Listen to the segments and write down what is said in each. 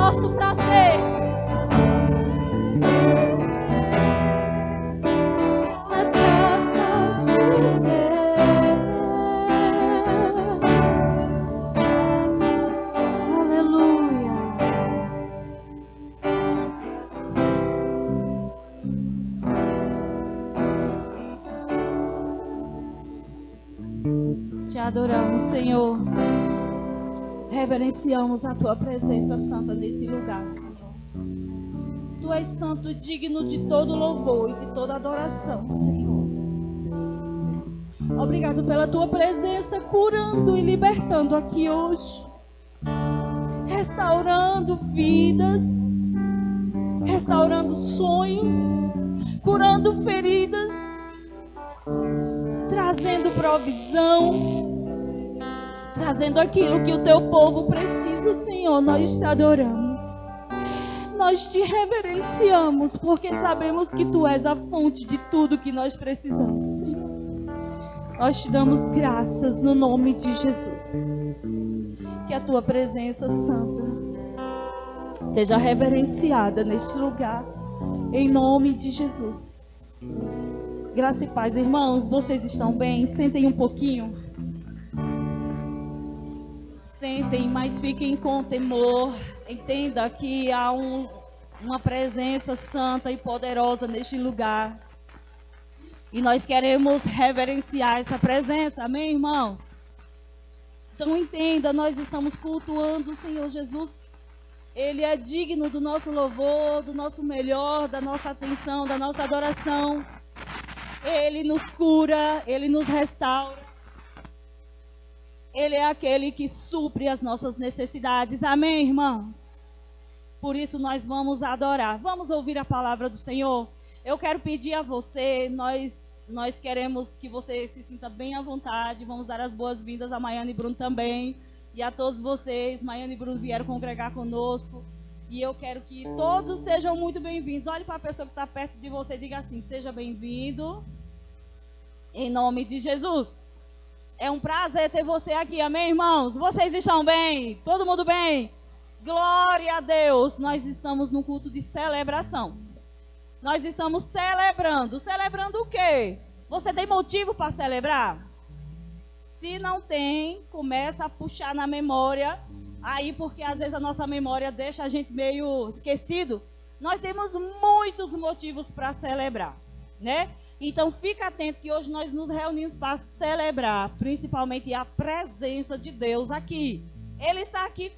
nosso prazer. Na graça de Deus. Aleluia. Te adoramos, Senhor. Reverenciamos a Tua presença santa nesse lugar, Senhor. Tu és santo, digno de todo louvor e de toda adoração, Senhor. Obrigado pela Tua presença curando e libertando aqui hoje. Restaurando vidas, restaurando sonhos, curando feridas, trazendo provisão, trazendo aquilo que o Teu povo precisa, Senhor. Nós te adoramos, nós te reverenciamos, porque sabemos que Tu és a fonte de tudo que nós precisamos, Senhor. Nós te damos graças no nome de Jesus. Que a Tua presença santa seja reverenciada neste lugar, em nome de Jesus. Graça e paz, irmãos. Vocês estão bem? Sentem um pouquinho. Sentem, mas fiquem com temor. Entenda que há uma presença santa e poderosa neste lugar. E nós queremos reverenciar essa presença. Amém, irmãos? Então entenda, nós estamos cultuando o Senhor Jesus. Ele é digno do nosso louvor, do nosso melhor, da nossa atenção, da nossa adoração. Ele nos cura, Ele nos restaura. Ele é aquele que supre as nossas necessidades. Amém, irmãos? Por isso nós vamos adorar. Vamos ouvir a palavra do Senhor. Eu quero pedir a você, nós queremos que você se sinta bem à vontade. Vamos dar as boas-vindas a Maiane e Bruno também. E a todos vocês. Maiane e Bruno vieram congregar conosco. E eu quero que todos sejam muito bem-vindos. Olhe para a pessoa que está perto de você e diga assim: seja bem-vindo. Em nome de Jesus. É um prazer ter você aqui, amém, irmãos? Vocês estão bem? Todo mundo bem? Glória a Deus! Nós estamos num culto de celebração. Nós estamos celebrando. Celebrando o quê? Você tem motivo para celebrar? Se não tem, começa a puxar na memória. Aí, porque às vezes a nossa memória deixa a gente meio esquecido. Nós temos muitos motivos para celebrar, né? Então, fica atento que hoje nós nos reunimos para celebrar, principalmente a presença de Deus aqui. Ele está aqui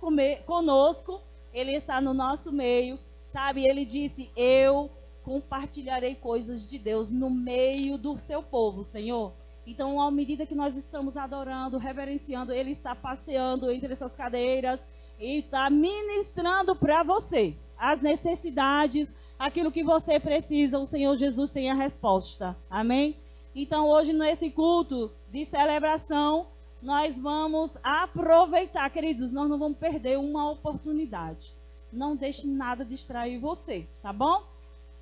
conosco, Ele está no nosso meio, sabe? Ele disse: eu compartilharei coisas de Deus no meio do seu povo, Senhor. Então, à medida que nós estamos adorando, reverenciando, Ele está passeando entre essas cadeiras e está ministrando para você as necessidades, aquilo que você precisa. O Senhor Jesus tem a resposta. Amém? Então, hoje, nesse culto de celebração, nós vamos aproveitar, queridos. Nós não vamos perder uma oportunidade. Não deixe nada distrair você, tá bom?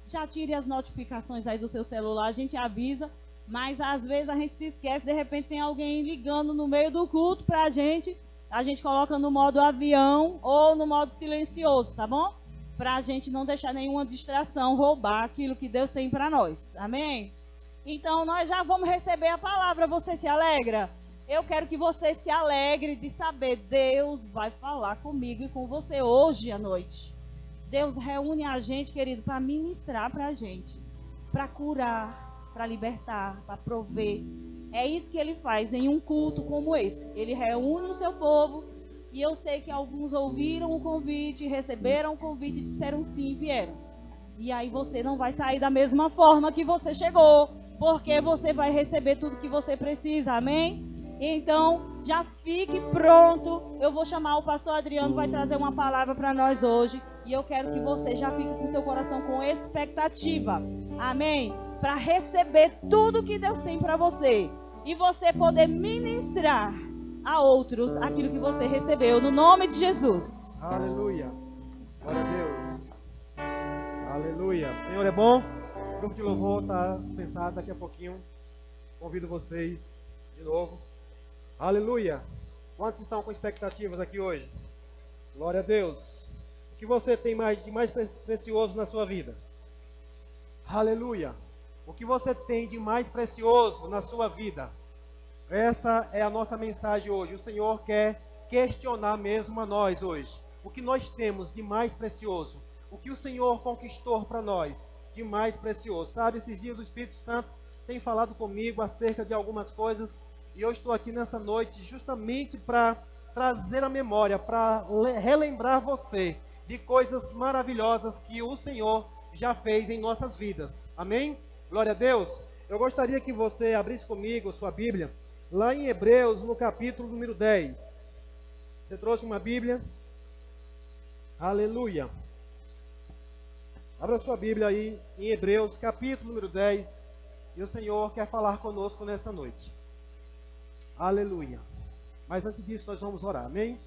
Já tire as notificações aí do seu celular, a gente avisa. Mas, às vezes, a gente se esquece. De repente, tem alguém ligando no meio do culto pra gente. A gente coloca no modo avião ou no modo silencioso, tá bom? Para a gente não deixar nenhuma distração roubar aquilo que Deus tem para nós. Amém? Então, nós já vamos receber a palavra. Você se alegra? Eu quero que você se alegre de saber: Deus vai falar comigo e com você hoje à noite. Deus reúne a gente, querido, para ministrar para a gente, para curar, para libertar, para prover. É isso que Ele faz em um culto como esse. Ele reúne o seu povo. E eu sei que alguns ouviram o convite, receberam o convite, disseram sim e vieram. E aí você não vai sair da mesma forma que você chegou, porque você vai receber tudo que você precisa, amém? Então, já fique pronto. Eu vou chamar o pastor Adriano, vai trazer uma palavra para nós hoje. E eu quero que você já fique com seu coração com expectativa, amém? Para receber tudo que Deus tem para você. E você poder ministrar a outros aquilo que você recebeu, no nome de Jesus. Aleluia. Glória a Deus. Aleluia. O Senhor é bom. O grupo de louvor está dispensado daqui a pouquinho. Convido vocês de novo. Aleluia. Quantos estão com expectativas aqui hoje? Glória a Deus. O que que você tem de mais precioso na sua vida? Aleluia. O que você tem de mais precioso na sua vida? Essa é a nossa mensagem hoje. O Senhor quer questionar mesmo a nós hoje. O que nós temos de mais precioso? O que o Senhor conquistou para nós de mais precioso? Sabe, esses dias o Espírito Santo tem falado comigo acerca de algumas coisas. E eu estou aqui nessa noite justamente para trazer a memória, para relembrar você de coisas maravilhosas que o Senhor já fez em nossas vidas. Amém? Glória a Deus. Eu gostaria que você abrisse comigo sua Bíblia, lá em Hebreus, no capítulo número 10. Você trouxe uma Bíblia? Aleluia. Abra sua Bíblia aí em Hebreus, capítulo número 10. E o Senhor quer falar conosco nessa noite. Aleluia. Mas antes disso nós vamos orar, amém?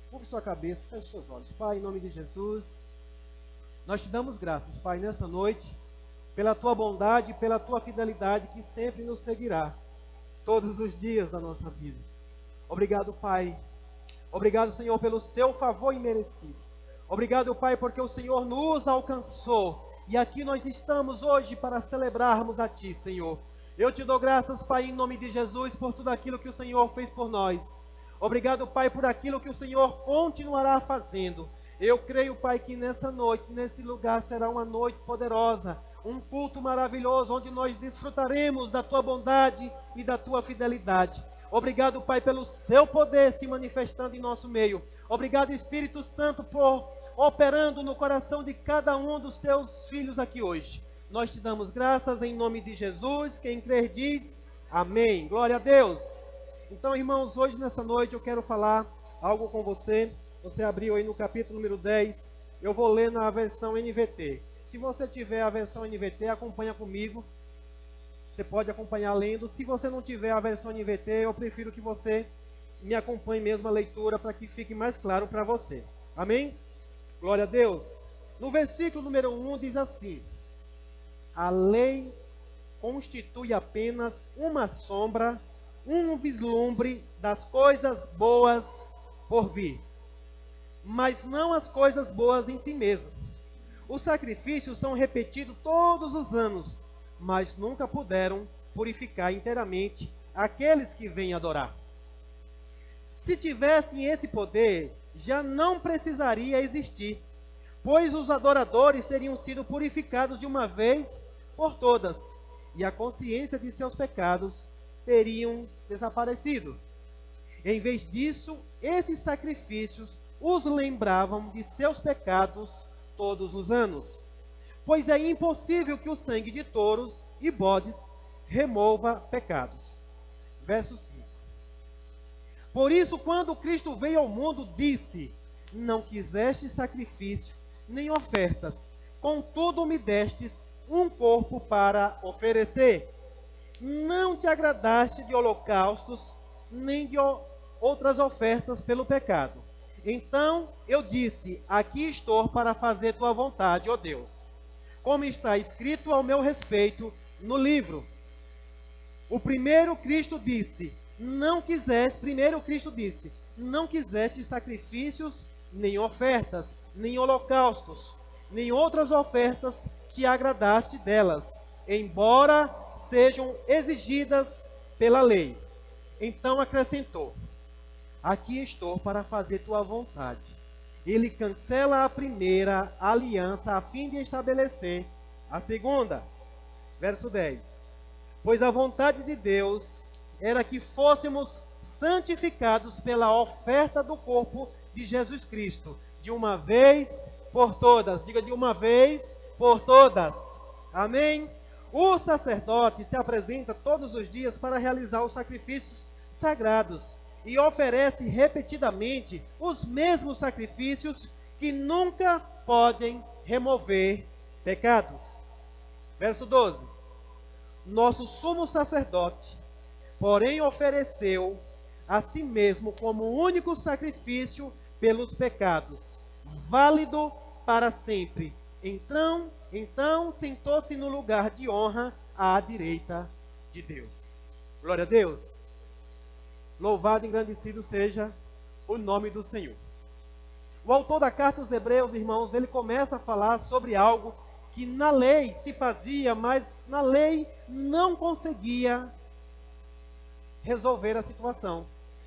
Curve sua cabeça, feche seus olhos. Pai, em nome de Jesus, nós te damos graças, Pai, nessa noite, pela tua bondade e pela tua fidelidade que sempre nos seguirá, todos os dias da nossa vida. Obrigado, Pai. Obrigado, Senhor, pelo seu favor imerecido. Obrigado, Pai, porque o Senhor nos alcançou. E aqui nós estamos hoje para celebrarmos a Ti, Senhor. Eu te dou graças, Pai, em nome de Jesus, por tudo aquilo que o Senhor fez por nós. Obrigado, Pai, por aquilo que o Senhor continuará fazendo. Eu creio, Pai, que nessa noite, nesse lugar, será uma noite poderosa, um culto maravilhoso, onde nós desfrutaremos da Tua bondade e da Tua fidelidade. Obrigado, Pai, pelo Seu poder se manifestando em nosso meio. Obrigado, Espírito Santo, por operando no coração de cada um dos Teus filhos aqui hoje. Nós te damos graças em nome de Jesus. Quem crer diz amém. Glória a Deus. Então, irmãos, hoje nessa noite eu quero falar algo com você. Você abriu aí no capítulo número 10. Eu vou ler na versão NVT. Se você tiver a versão NVT, acompanha comigo. Você pode acompanhar lendo. Se você não tiver a versão NVT, eu prefiro que você me acompanhe mesmo a leitura para que fique mais claro para você. Amém? Glória a Deus. No versículo número 1 diz assim: a lei constitui apenas uma sombra, um vislumbre das coisas boas por vir, mas não as coisas boas em si mesmo. Os sacrifícios são repetidos todos os anos, mas nunca puderam purificar inteiramente aqueles que vêm adorar. Se tivessem esse poder, já não precisaria existir, pois os adoradores teriam sido purificados de uma vez por todas, e a consciência de seus pecados teriam desaparecido. Em vez disso, esses sacrifícios os lembravam de seus pecados todos os anos, pois é impossível que o sangue de touros e bodes remova pecados. Verso 5. Por isso, quando Cristo veio ao mundo, disse: não quiseste sacrifício, nem ofertas, contudo me destes um corpo para oferecer. Não te agradaste de holocaustos, nem de outras ofertas pelo pecado. Então eu disse: aqui estou para fazer tua vontade, ó Deus, como está escrito ao meu respeito no livro. O primeiro Cristo disse: não quiseste sacrifícios, nem ofertas, nem holocaustos, nem outras ofertas te agradaste delas, embora sejam exigidas pela lei. Então acrescentou: aqui estou para fazer tua vontade. Ele cancela a primeira aliança a fim de estabelecer a segunda. Verso 10. Pois a vontade de Deus era que fôssemos santificados pela oferta do corpo de Jesus Cristo, de uma vez por todas. Diga: de uma vez por todas. Amém? O sacerdote se apresenta todos os dias para realizar os sacrifícios sagrados e oferece repetidamente os mesmos sacrifícios que nunca podem remover pecados. Verso 12. Nosso sumo sacerdote, porém, ofereceu a si mesmo como único sacrifício pelos pecados, válido para sempre. Então sentou-se no lugar de honra à direita de Deus. Glória a Deus. Louvado e engrandecido seja o nome do Senhor. O autor da carta aos Hebreus, irmãos, ele começa a falar sobre algo que na lei se fazia, mas na lei não conseguia resolver a situação.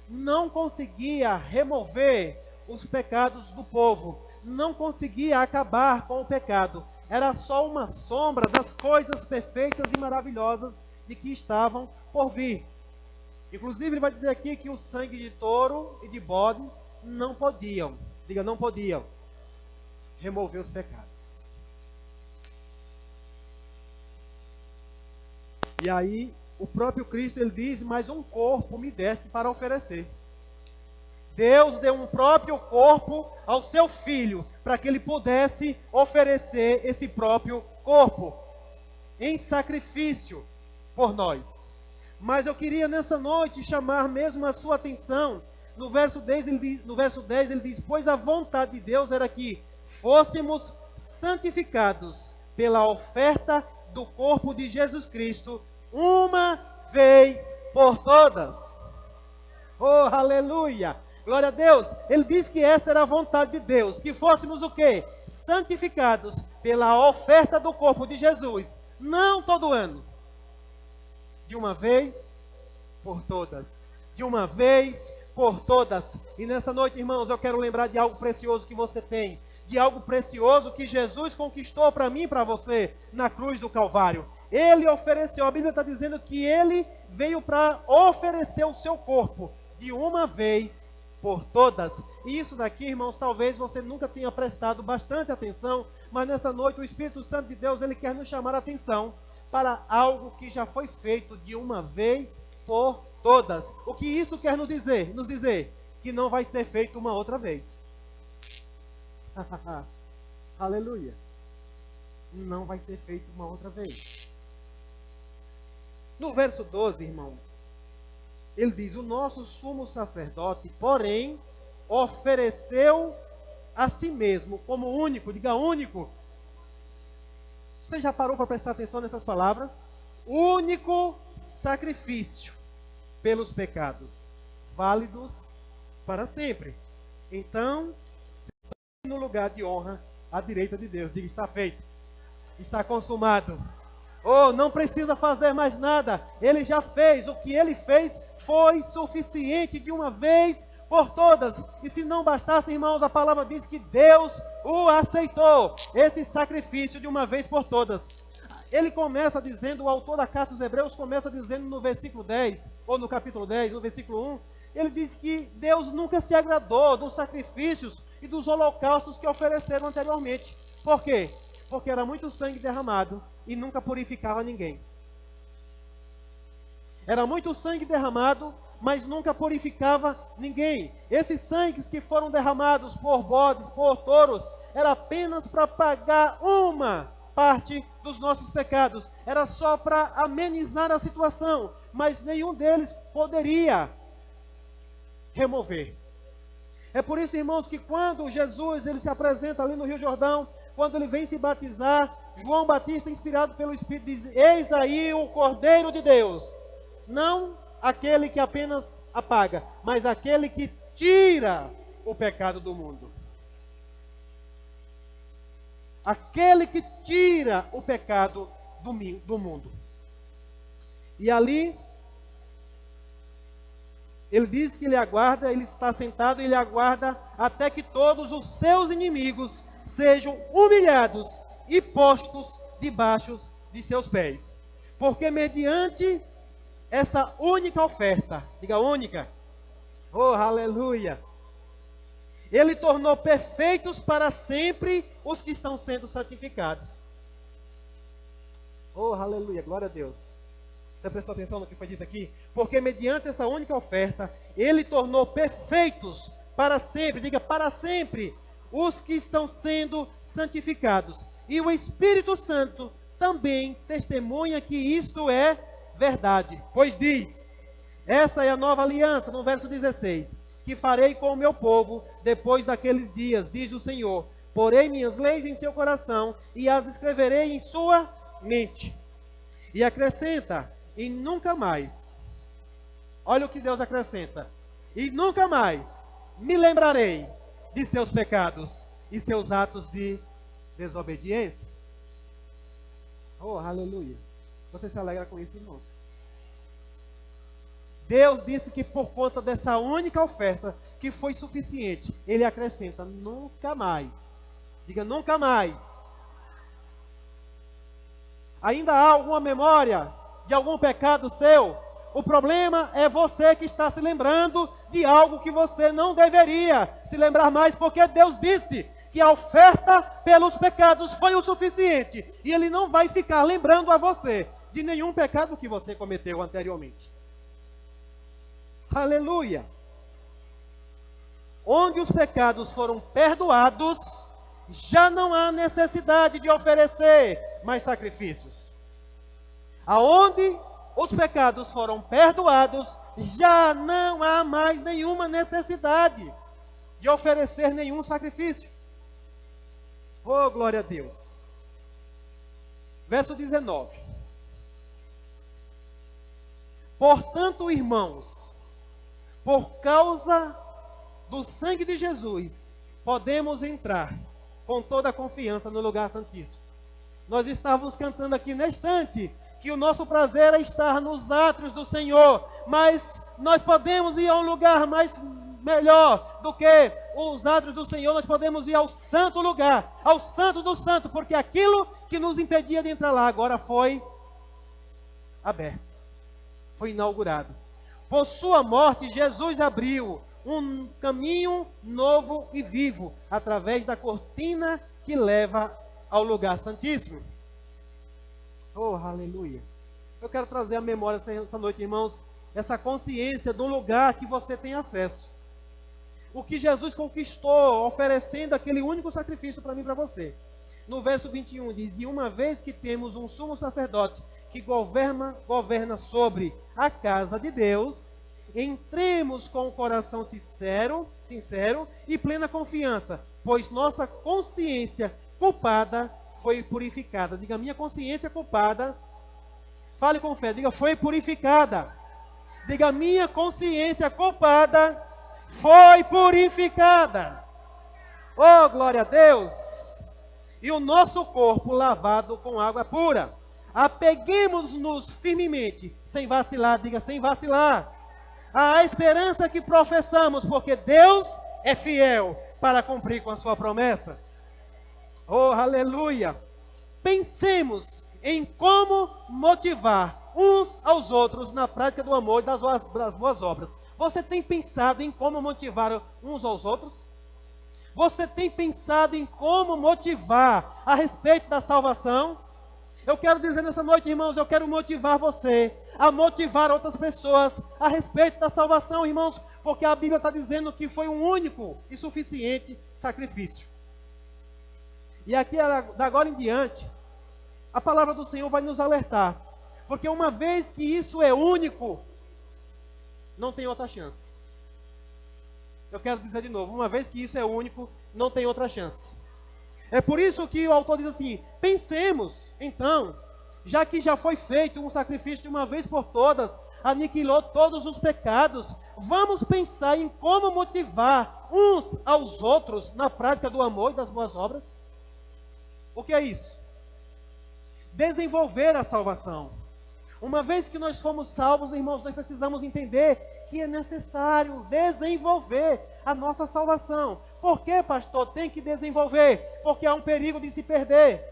Não conseguia remover os pecados do povo. Não conseguia acabar com o pecado. Era só uma sombra das coisas perfeitas e maravilhosas de que estavam por vir. Inclusive, ele vai dizer aqui que o sangue de touro e de bodes não podiam, diga, não podiam remover os pecados. E aí, o próprio Cristo, ele diz, mas um corpo me deste para oferecer. Deus deu um próprio corpo ao seu Filho, para que ele pudesse oferecer esse próprio corpo em sacrifício por nós. Mas eu queria nessa noite chamar mesmo a sua atenção. No verso 10 ele diz, pois a vontade de Deus era que fôssemos santificados pela oferta do corpo de Jesus Cristo, uma vez por todas. Oh, aleluia! Glória a Deus! Ele diz que esta era a vontade de Deus, que fôssemos o quê? Santificados pela oferta do corpo de Jesus, não todo ano. De uma vez por todas. De uma vez por todas. E nessa noite, irmãos, eu quero lembrar de algo precioso que você tem. De algo precioso que Jesus conquistou para mim e para você na cruz do Calvário. Ele ofereceu, a Bíblia está dizendo que ele veio para oferecer o seu corpo de uma vez por todas. E isso daqui, irmãos, talvez você nunca tenha prestado bastante atenção, mas nessa noite o Espírito Santo de Deus, ele quer nos chamar a atenção para algo que já foi feito de uma vez por todas. O que isso quer nos dizer? Nos dizer que não vai ser feito uma outra vez. Aleluia. Não vai ser feito uma outra vez. No verso 12, irmãos, ele diz, o nosso sumo sacerdote, porém, ofereceu a si mesmo como único, diga único. Você já parou para prestar atenção nessas palavras? Único sacrifício pelos pecados, válidos para sempre. Então, no lugar de honra, à direita de Deus. Diga, está feito. Está consumado. Oh, não precisa fazer mais nada. Ele já fez. O que ele fez foi suficiente de uma vez por todas. E se não bastasse, irmãos, a palavra diz que Deus o aceitou. Esse sacrifício de uma vez por todas. Ele começa dizendo, o autor da carta aos Hebreus começa dizendo no versículo 10, ou no capítulo 10, no versículo 1, ele diz que Deus nunca se agradou dos sacrifícios e dos holocaustos que ofereceram anteriormente. Por quê? Porque era muito sangue derramado e nunca purificava ninguém. Era muito sangue derramado, mas nunca purificava ninguém. Esses sangues que foram derramados por bodes, por touros, era apenas para pagar uma parte dos nossos pecados. Era só para amenizar a situação, mas nenhum deles poderia remover. É por isso, irmãos, que quando Jesus ele se apresenta ali no Rio Jordão, quando ele vem se batizar, João Batista, inspirado pelo Espírito, diz, eis aí o Cordeiro de Deus. Não aquele que apenas apaga, mas aquele que tira o pecado do mundo. Aquele que tira o pecado do mundo. E ali, ele diz que ele aguarda, ele está sentado e ele aguarda até que todos os seus inimigos sejam humilhados e postos debaixo de seus pés. Porque mediante essa única oferta, diga única, oh aleluia, ele tornou perfeitos para sempre os que estão sendo santificados. Oh aleluia, glória a Deus. Você prestou atenção no que foi dito aqui? Porque mediante essa única oferta, ele tornou perfeitos para sempre, diga para sempre, os que estão sendo santificados. E o Espírito Santo também testemunha que isto é verdade. Pois diz, essa é a nova aliança, no verso 16, que farei com o meu povo depois daqueles dias, diz o Senhor. Porei minhas leis em seu coração e as escreverei em sua mente. E acrescenta, e nunca mais, olha o que Deus acrescenta, e nunca mais me lembrarei de seus pecados e seus atos de desobediência. Oh, aleluia. Você se alegra com isso, irmãos? Deus disse que por conta dessa única oferta, que foi suficiente, Ele acrescenta: nunca mais. Diga: nunca mais. Ainda há alguma memória de algum pecado seu? O problema é você que está se lembrando de algo que você não deveria se lembrar mais, porque Deus disse que a oferta pelos pecados foi o suficiente, e Ele não vai ficar lembrando a você de nenhum pecado que você cometeu anteriormente. Aleluia! Onde os pecados foram perdoados, já não há necessidade de oferecer mais sacrifícios. Aonde os pecados foram perdoados, já não há mais nenhuma necessidade de oferecer nenhum sacrifício. Oh, glória a Deus. Verso 19. Portanto, irmãos, por causa do sangue de Jesus, podemos entrar com toda a confiança no lugar santíssimo. Nós estávamos cantando aqui na estante que o nosso prazer é estar nos átrios do Senhor, mas nós podemos ir a um lugar melhor do que os átrios do Senhor. Nós podemos ir ao santo lugar, ao santo do santo, porque aquilo que nos impedia de entrar lá agora foi aberto, foi inaugurado. Por sua morte, Jesus abriu um caminho novo e vivo, através da cortina que leva ao lugar santíssimo. Oh, aleluia. Eu quero trazer à memória essa noite, irmãos, essa consciência do lugar que você tem acesso. O que Jesus conquistou, oferecendo aquele único sacrifício para mim e para você. No verso 21 diz: e uma vez que temos um sumo sacerdote que governa sobre a casa de Deus, entremos com o coração sincero e plena confiança, pois nossa consciência culpada foi purificada. Diga: minha consciência culpada. Fale com fé. Diga: foi purificada. Diga: minha consciência culpada foi purificada. Oh, glória a Deus. E o nosso corpo lavado com água pura. Apeguemos-nos firmemente, sem vacilar. Diga: sem vacilar, à esperança que professamos, porque Deus é fiel para cumprir com a sua promessa. Oh, aleluia! Pensemos em como motivar uns aos outros na prática do amor e das boas obras. Você tem pensado em como motivar uns aos outros? Você tem pensado em como motivar a respeito da salvação? Eu quero dizer nessa noite, irmãos, eu quero motivar você a motivar outras pessoas a respeito da salvação, irmãos, porque a Bíblia está dizendo que foi um único e suficiente sacrifício. E aqui, da agora em diante, a palavra do Senhor vai nos alertar. Porque uma vez que isso é único, não tem outra chance. Eu quero dizer de novo, uma vez que isso é único, não tem outra chance. É por isso que o autor diz assim: pensemos, então, já que já foi feito um sacrifício de uma vez por todas, aniquilou todos os pecados, vamos pensar em como motivar uns aos outros na prática do amor e das boas obras. O que é isso? Desenvolver a salvação. Uma vez que nós fomos salvos, irmãos, nós precisamos entender que é necessário desenvolver a nossa salvação. Por que, pastor, tem que desenvolver? Porque há um perigo de se perder.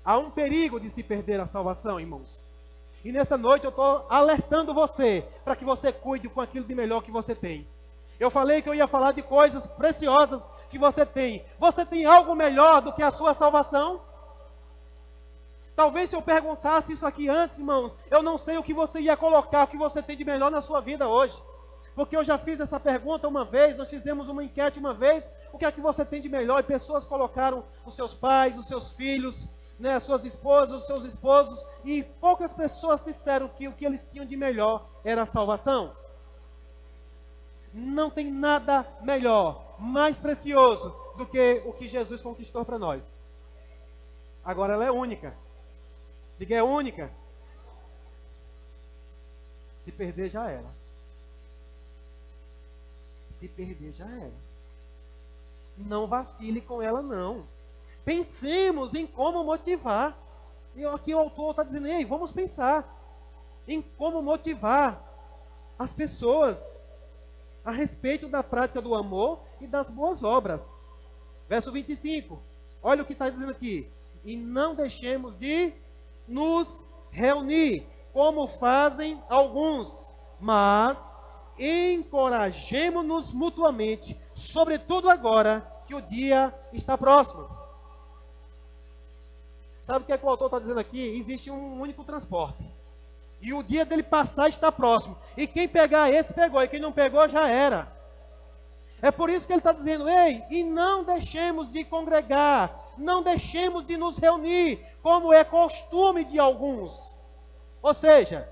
Há um perigo de se perder a salvação, irmãos. E nessa noite eu estou alertando você, para que você cuide com aquilo de melhor que você tem. Eu falei que eu ia falar de coisas preciosas que você tem. Você tem algo melhor do que a sua salvação? Talvez se eu perguntasse isso aqui antes, irmão, eu não sei o que você ia colocar, o que você tem de melhor na sua vida hoje. Porque eu já fiz essa pergunta uma vez, nós fizemos uma enquete uma vez, o que é que você tem de melhor? E pessoas colocaram os seus pais, os seus filhos, né, as suas esposas, os seus esposos, e poucas pessoas disseram que o que eles tinham de melhor era a salvação. Não tem nada melhor, mais precioso do que o que Jesus conquistou para nós. Agora ela é única. Diga: é única. Se perder, já era. Se perder, já era. Não vacile com ela, não. Pensemos em como motivar. E aqui o autor está dizendo, ei, vamos pensar em como motivar as pessoas a respeito da prática do amor e das boas obras. Verso 25, olha o que está dizendo aqui. E não deixemos de nos reunir, como fazem alguns, mas encorajemo-nos mutuamente, sobretudo agora que o dia está próximo. Sabe o que é que o autor está dizendo aqui? Existe um único transporte. E o dia dele passar está próximo. E quem pegar esse, pegou. E quem não pegou, já era. É por isso que ele está dizendo, ei, e não deixemos de congregar, não deixemos de nos reunir, como é costume de alguns. Ou seja,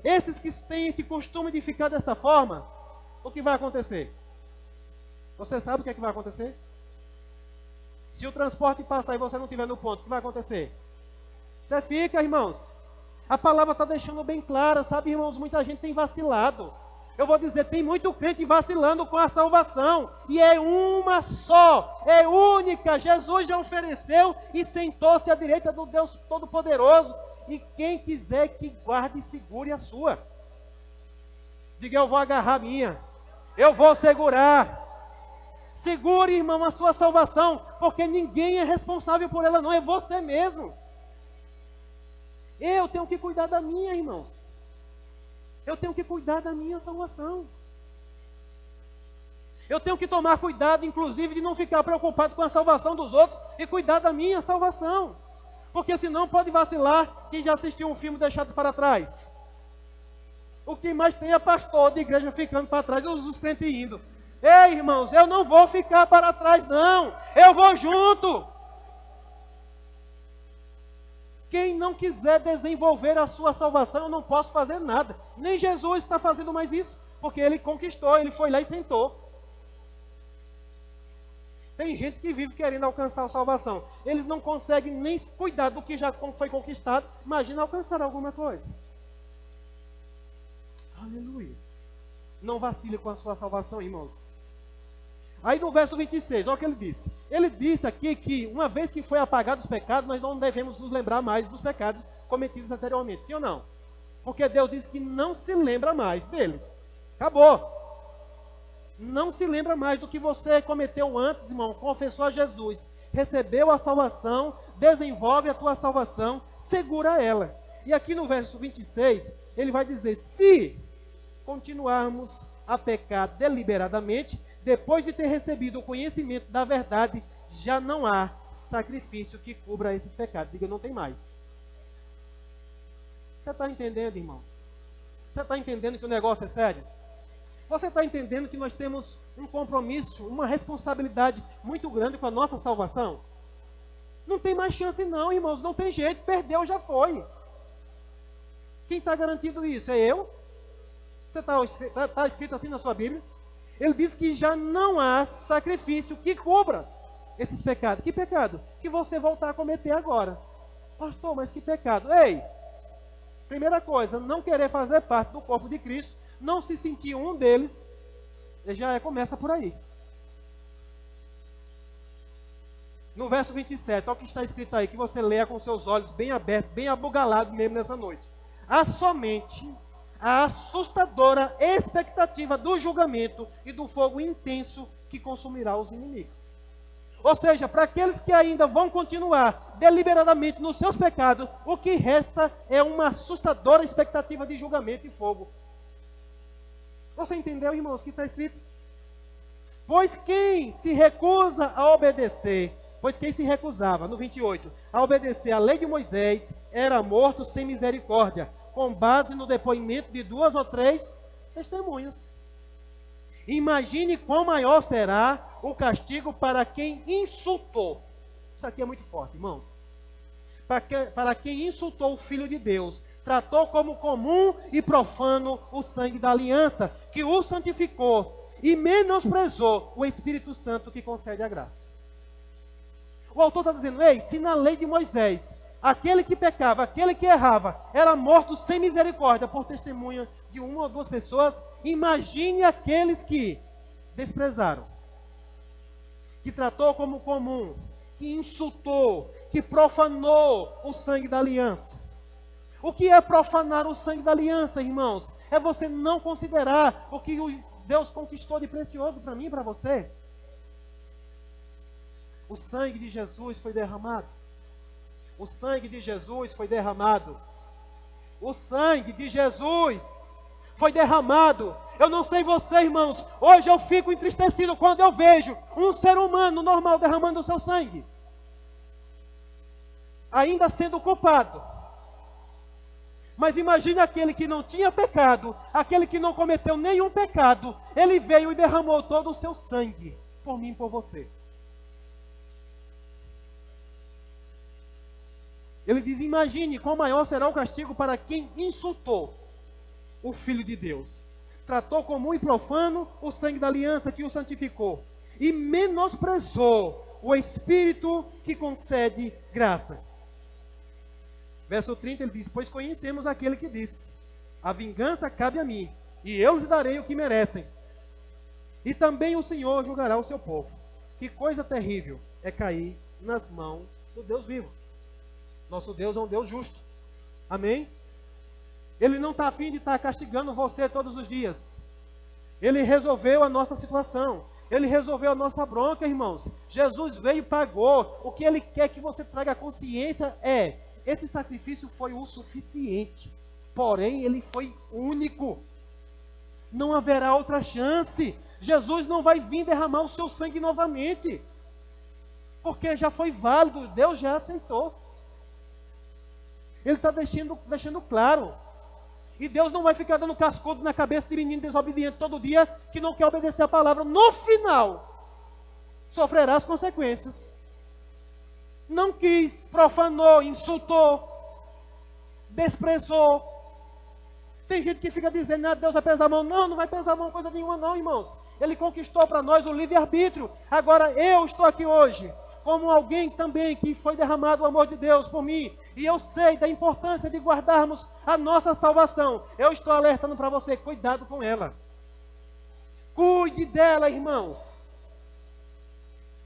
esses que têm esse costume de ficar dessa forma, o que vai acontecer? Você sabe o que é que vai acontecer? Se o transporte passar e você não estiver no ponto, o que vai acontecer? Você fica, irmãos. A palavra está deixando bem clara, sabe, irmãos? Muita gente tem vacilado. Eu vou dizer, tem muito crente vacilando com a salvação. E é uma só, é única. Jesus já ofereceu e sentou-se à direita do Deus Todo-Poderoso. E quem quiser que guarde e segure a sua. Diga, eu vou agarrar a minha. Eu vou segurar. Segure, irmão, a sua salvação. Porque ninguém é responsável por ela, não. É você mesmo. Eu tenho que cuidar da minha, irmãos. Eu tenho que cuidar da minha salvação. Eu tenho que tomar cuidado, inclusive, de não ficar preocupado com a salvação dos outros e cuidar da minha salvação. Porque senão pode vacilar quem já assistiu um filme Deixado para Trás. O que mais tem é pastor de igreja ficando para trás e os crentes indo. Ei, irmãos, eu não vou ficar para trás, não. Eu vou junto. Quem não quiser desenvolver a sua salvação, eu não posso fazer nada. Nem Jesus está fazendo mais isso, porque ele conquistou, ele foi lá e sentou. Tem gente que vive querendo alcançar a salvação. Eles não conseguem nem cuidar do que já foi conquistado. Imagina alcançar alguma coisa. Aleluia. Não vacile com a sua salvação, irmãos. Aí no verso 26, olha o que ele disse. Ele disse aqui que uma vez que foi apagado os pecados, nós não devemos nos lembrar mais dos pecados cometidos anteriormente. Sim ou não? Porque Deus disse que não se lembra mais deles. Acabou. Não se lembra mais do que você cometeu antes, irmão. Confessou a Jesus. Recebeu a salvação, desenvolve a tua salvação, segura ela. E aqui no verso 26, ele vai dizer, se continuarmos a pecar deliberadamente, depois de ter recebido o conhecimento da verdade, já não há sacrifício que cubra esses pecados. Diga, não tem mais. Você está entendendo, irmão? Você está entendendo que o negócio é sério? Você está entendendo que nós temos um compromisso, uma responsabilidade muito grande com a nossa salvação? Não tem mais chance não, irmãos. Não tem jeito. Perdeu, já foi. Quem está garantindo isso? É eu? Você está escrito assim na sua Bíblia? Ele diz que já não há sacrifício que cubra esses pecados. Que pecado? Que você voltar a cometer agora. Pastor, mas que pecado? Ei, primeira coisa, não querer fazer parte do corpo de Cristo, não se sentir um deles, começa por aí. No verso 27, olha o que está escrito aí, que você leia com seus olhos bem abertos, bem abugalados mesmo nessa noite. Há somente a assustadora expectativa do julgamento e do fogo intenso que consumirá os inimigos. Ou seja, para aqueles que ainda vão continuar deliberadamente nos seus pecados, o que resta é uma assustadora expectativa de julgamento e fogo. Você entendeu, irmãos, o que está escrito? Pois quem se recusava, no 28, a obedecer à lei de Moisés, era morto sem misericórdia, com base no depoimento de 2 ou 3 testemunhas. Imagine quão maior será o castigo para quem insultou. Isso aqui é muito forte, irmãos. Para quem insultou o Filho de Deus, tratou como comum e profano o sangue da aliança, que o santificou, e menosprezou o Espírito Santo que concede a graça. O autor está dizendo, ei, se na lei de Moisés, aquele que pecava, aquele que errava, era morto sem misericórdia por testemunha de 1 ou 2 pessoas, imagine aqueles que desprezaram, que tratou como comum, que insultou, que profanou o sangue da aliança. O que é profanar o sangue da aliança, irmãos? É você não considerar o que Deus conquistou de precioso para mim e para você. O sangue de Jesus foi derramado. O sangue de Jesus foi derramado. O sangue de Jesus foi derramado. Eu não sei você, irmãos, hoje eu fico entristecido quando eu vejo um ser humano normal derramando o seu sangue, ainda sendo culpado. Mas imagine aquele que não tinha pecado, aquele que não cometeu nenhum pecado, ele veio e derramou todo o seu sangue, por mim e por você. Ele diz, imagine quão maior será o castigo para quem insultou o Filho de Deus. Tratou comum e profano o sangue da aliança que o santificou, e menosprezou o Espírito que concede graça. Verso 30 ele diz, pois conhecemos aquele que disse, a vingança cabe a mim, e eu lhes darei o que merecem. E também o Senhor julgará o seu povo. Que coisa terrível é cair nas mãos do Deus vivo. Nosso Deus é um Deus justo. Amém? Ele não está a fim de estar castigando você todos os dias. Ele resolveu a nossa situação. Ele resolveu a nossa bronca, irmãos. Jesus veio e pagou. O que Ele quer que você traga consciência é, esse sacrifício foi o suficiente. Porém, ele foi único. Não haverá outra chance. Jesus não vai vir derramar o seu sangue novamente. Porque já foi válido. Deus já aceitou. Ele está deixando claro. E Deus não vai ficar dando cascudo na cabeça de menino desobediente todo dia que não quer obedecer a palavra. No final, sofrerá as consequências. Não quis, profanou, insultou, desprezou. Tem gente que fica dizendo, Deus vai pesar a mão. Não, não vai pesar a mão coisa nenhuma não, irmãos. Ele conquistou para nós o livre-arbítrio. Agora eu estou aqui hoje como alguém também que foi derramado o amor de Deus por mim. E eu sei da importância de guardarmos a nossa salvação. Eu estou alertando para você, cuidado com ela. Cuide dela, irmãos.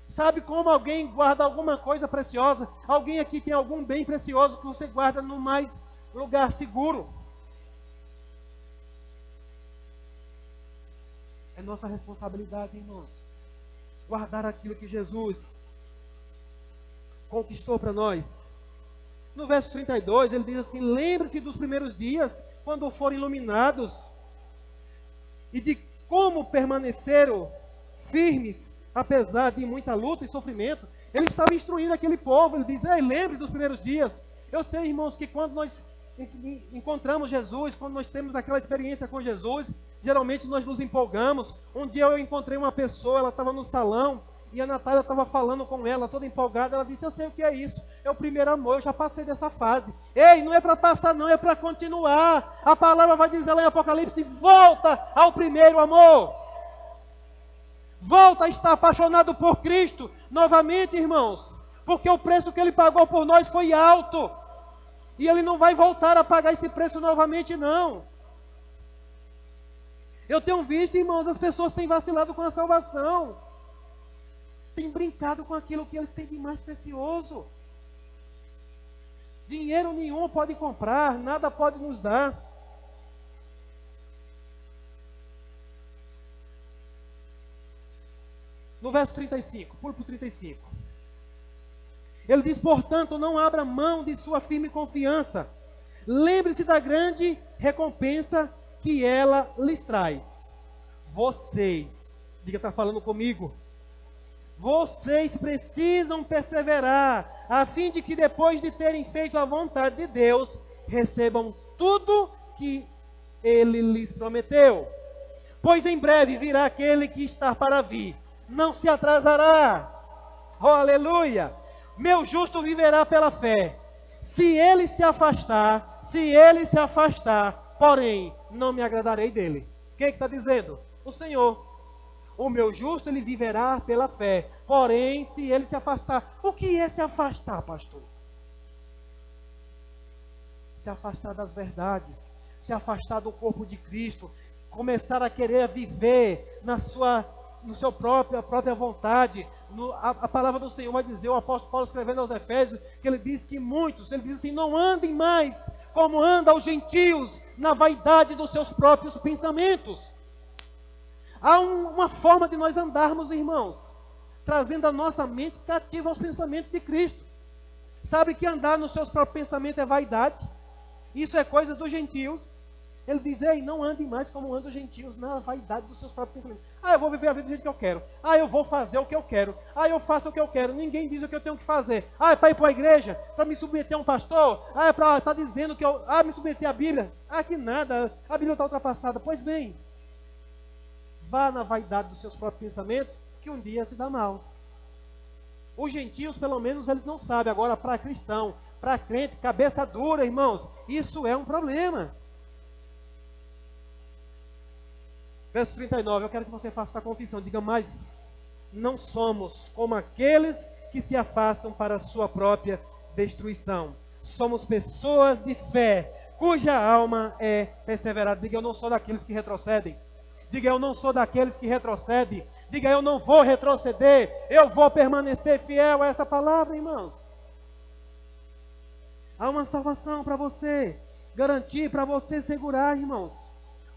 Sabe como alguém guarda alguma coisa preciosa? Alguém aqui tem algum bem precioso que você guarda no mais lugar seguro? É nossa responsabilidade, irmãos, guardar aquilo que Jesus conquistou para nós. No verso 32, ele diz assim, lembre-se dos primeiros dias, quando foram iluminados, e de como permaneceram firmes, apesar de muita luta e sofrimento. Ele estava instruindo aquele povo, ele diz, lembre dos primeiros dias. Eu sei, irmãos, que quando nós encontramos Jesus, quando nós temos aquela experiência com Jesus, geralmente nós nos empolgamos. Um dia eu encontrei uma pessoa, ela estava no salão, e a Natália estava falando com ela, toda empolgada. Ela disse, eu sei o que é isso, é o primeiro amor, eu já passei dessa fase. Ei, não é para passar não, é para continuar. A palavra vai dizer lá em Apocalipse, volta ao primeiro amor. Volta a estar apaixonado por Cristo novamente, irmãos, porque o preço que Ele pagou por nós foi alto, e Ele não vai voltar a pagar esse preço novamente não. Eu tenho visto, irmãos, as pessoas têm vacilado com a salvação, têm brincado com aquilo que eles têm de mais precioso. Dinheiro nenhum pode comprar, nada pode nos dar. No verso 35, pula para o 35. Ele diz, portanto, não abra mão de sua firme confiança. Lembre-se da grande recompensa que ela lhes traz. Vocês, diga, está falando comigo. Vocês precisam perseverar, a fim de que depois de terem feito a vontade de Deus, recebam tudo que Ele lhes prometeu. Pois em breve virá aquele que está para vir. Não se atrasará. Oh, aleluia. Meu justo viverá pela fé. Se ele se afastar, porém, não me agradarei dele. Quem está dizendo? O Senhor. O meu justo, ele viverá pela fé. Porém, se ele se afastar. O que é se afastar, pastor? Se afastar das verdades. Se afastar do corpo de Cristo. Começar a querer viver na sua no seu própria vontade. A palavra do Senhor vai dizer, o apóstolo Paulo escrevendo aos Efésios, que ele diz que muitos, ele diz assim, não andem mais como andam os gentios, na vaidade dos seus próprios pensamentos. Há uma forma de nós andarmos, irmãos, trazendo a nossa mente cativa aos pensamentos de Cristo. Sabe que andar nos seus próprios pensamentos é vaidade? Isso é coisa dos gentios. Ele diz, ei, não ande mais como andam os gentios, na vaidade dos seus próprios pensamentos. Ah, eu vou viver a vida do jeito que eu quero. Ah, eu vou fazer o que eu quero. Ah, eu faço o que eu quero. Ninguém diz o que eu tenho que fazer. Ah, é para ir para a igreja? Para me submeter a um pastor? Ah, é para estar dizendo que eu... Ah, me submeter à Bíblia? Ah, que nada, a Bíblia está ultrapassada. Pois bem, vá na vaidade dos seus próprios pensamentos, que um dia se dá mal. Os gentios, pelo menos, eles não sabem. Agora, para cristão, para crente, cabeça dura, irmãos, isso é um problema. Verso 39, eu quero que você faça essa confissão. Diga, mas não somos como aqueles que se afastam para a sua própria destruição. Somos pessoas de fé, cuja alma é perseverada. Diga, eu não sou daqueles que retrocedem. Diga, eu não sou daqueles que retrocedem. Diga, eu não vou retroceder. Eu vou permanecer fiel a essa palavra, irmãos. Há uma salvação para você. Garantir para você segurar, irmãos.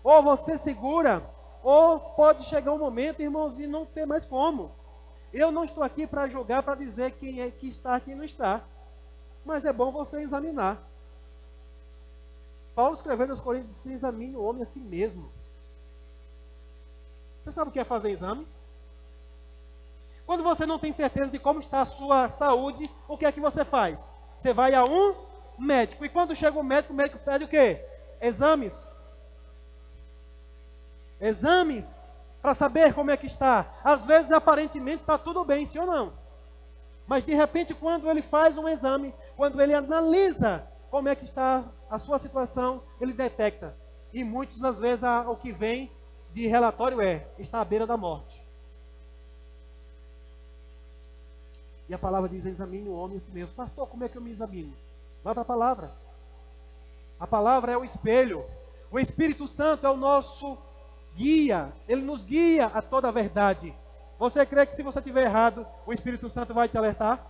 Ou você segura... Ou pode chegar um momento, irmãos, e não ter mais como. Eu não estou aqui para julgar, para dizer quem é que está, quem não está. Mas é bom você examinar. Paulo escrevendo aos Coríntios, se examine o homem a si mesmo. Você sabe o que é fazer exame? Quando você não tem certeza de como está a sua saúde, o que é que você faz? Você vai a um médico. E quando chega o médico pede o quê? Exames. Exames para saber como é que está. Às vezes, aparentemente, está tudo bem, sim ou não? Mas, de repente, quando ele faz um exame, quando ele analisa como é que está a sua situação, ele detecta. E muitas das vezes o que vem de relatório está à beira da morte. E a palavra diz, examine o homem a si mesmo. Pastor, como é que eu me examino? Vai para a palavra. A palavra é o espelho. O Espírito Santo é o nosso guia, ele nos guia a toda a verdade. Você crê que se você estiver errado, o Espírito Santo vai te alertar?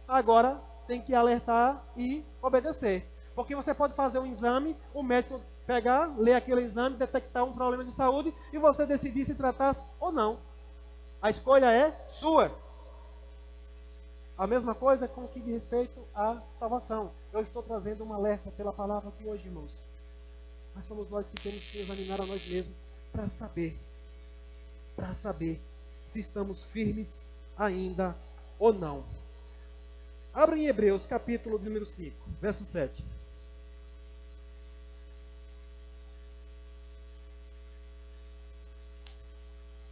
Agora tem que alertar e obedecer. Porque você pode fazer um exame, o médico pegar, ler aquele exame, detectar um problema de saúde e você decidir se tratar ou não. A escolha é sua. A mesma coisa com o que diz respeito à salvação. Eu estou trazendo um alerta pela palavra aqui hoje, irmãos. Mas somos nós que temos que examinar a nós mesmos para saber se estamos firmes ainda ou não. Abra em Hebreus, capítulo número 5, verso 7.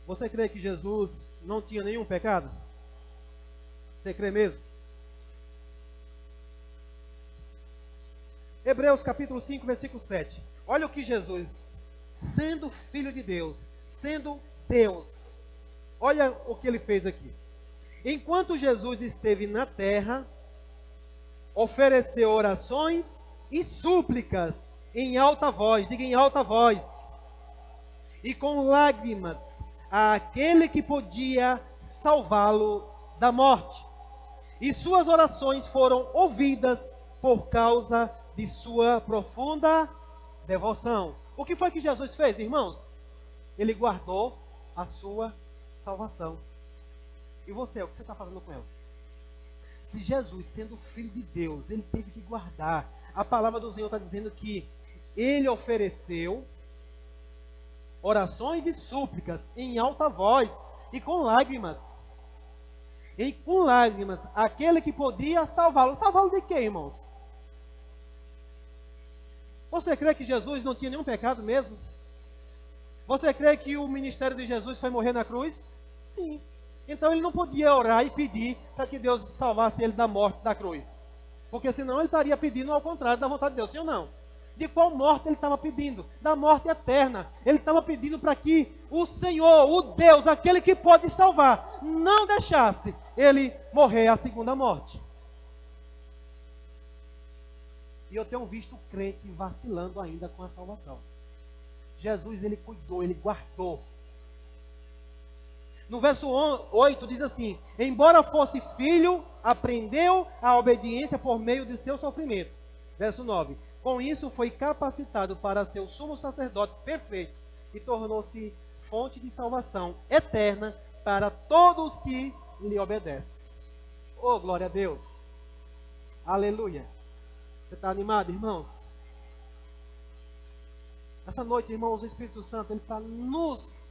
Você crê que Jesus não tinha nenhum pecado? Você crê mesmo? Hebreus, capítulo 5, versículo 7. Olha o que Jesus, sendo filho de Deus, sendo Deus, olha o que ele fez aqui. Enquanto Jesus esteve na terra, ofereceu orações e súplicas em alta voz, diga em alta voz, e com lágrimas àquele que podia salvá-lo da morte. E suas orações foram ouvidas por causa de sua profunda devoção. O que foi que Jesus fez, irmãos? Ele guardou a sua salvação. E você, o que você está fazendo com ela? Se Jesus, sendo filho de Deus, ele teve que guardar. A palavra do Senhor está dizendo que ele ofereceu orações e súplicas em alta voz e com lágrimas. E com lágrimas, aquele que podia salvá-lo. Salvá-lo de quê, irmãos? Você crê que Jesus não tinha nenhum pecado mesmo? Você crê que o ministério de Jesus foi morrer na cruz? Sim. Então ele não podia orar e pedir para que Deus salvasse ele da morte da cruz. Porque senão ele estaria pedindo ao contrário da vontade de Deus, sim ou não? De qual morte ele estava pedindo? Da morte eterna. Ele estava pedindo para que o Senhor, o Deus, aquele que pode salvar, não deixasse ele morrer a segunda morte. E eu tenho visto o crente vacilando ainda com a salvação. Jesus, ele cuidou, ele guardou. No verso 8 diz assim: embora fosse filho, aprendeu a obediência por meio de seu sofrimento. Verso 9: com isso foi capacitado para ser o sumo sacerdote perfeito e tornou-se fonte de salvação eterna para todos os que lhe obedecem. Oh, glória a Deus! Aleluia! Você está animado, irmãos? Essa noite, irmãos, o Espírito Santo ele está nos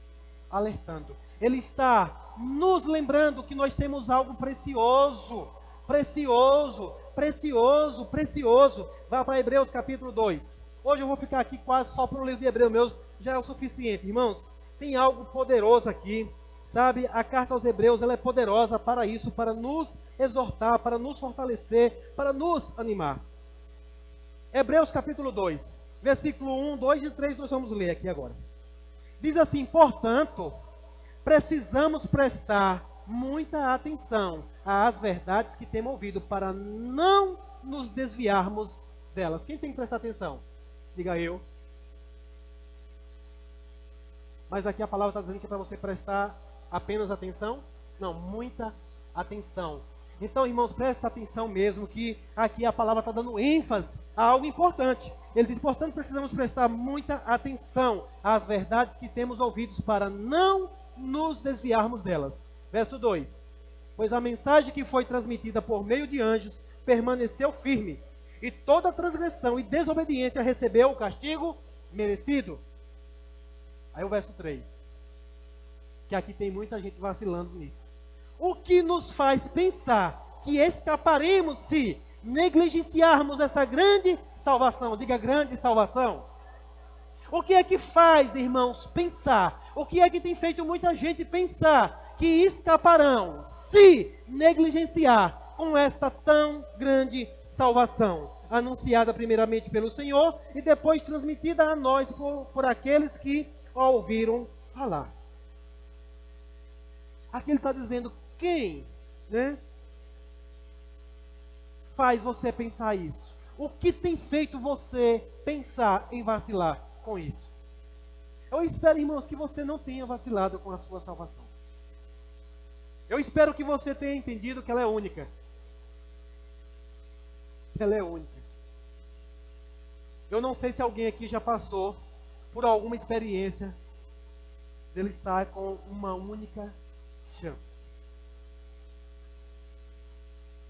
alertando. Ele está nos lembrando que nós temos algo precioso. Precioso, precioso, precioso. Vá para Hebreus capítulo 2. Hoje eu vou ficar aqui quase só para o livro de Hebreus mesmo. Já é o suficiente, irmãos. Tem algo poderoso aqui. Sabe, a carta aos Hebreus ela é poderosa para isso, para nos exortar, para nos fortalecer, para nos animar. Hebreus capítulo 2, versículo 1, 2 e 3 nós vamos ler aqui agora. Diz assim: portanto, precisamos prestar muita atenção às verdades que temos ouvido para não nos desviarmos delas. Quem tem que prestar atenção? Diga eu. Mas aqui a palavra está dizendo que é para você prestar apenas atenção? Não, muita atenção. Então, irmãos, presta atenção mesmo, que aqui a palavra está dando ênfase a algo importante. Ele diz, portanto, precisamos prestar muita atenção às verdades que temos ouvidos para não nos desviarmos delas. Verso 2. Pois a mensagem que foi transmitida por meio de anjos permaneceu firme, e toda transgressão e desobediência recebeu o castigo merecido. Aí o verso 3. Que aqui tem muita gente vacilando nisso. O que nos faz pensar que escaparemos se negligenciarmos essa grande salvação? Diga, grande salvação. O que é que faz, irmãos, pensar? O que é que tem feito muita gente pensar que escaparão se negligenciar com esta tão grande salvação? Anunciada primeiramente pelo Senhor e depois transmitida a nós por aqueles que a ouviram falar. Aqui ele está dizendo, quem, né, faz você pensar isso? O que tem feito você pensar em vacilar com isso? Eu espero, irmãos, que você não tenha vacilado com a sua salvação. Eu espero que você tenha entendido que ela é única. Ela é única. Eu não sei se alguém aqui já passou por alguma experiência dele estar com uma única chance.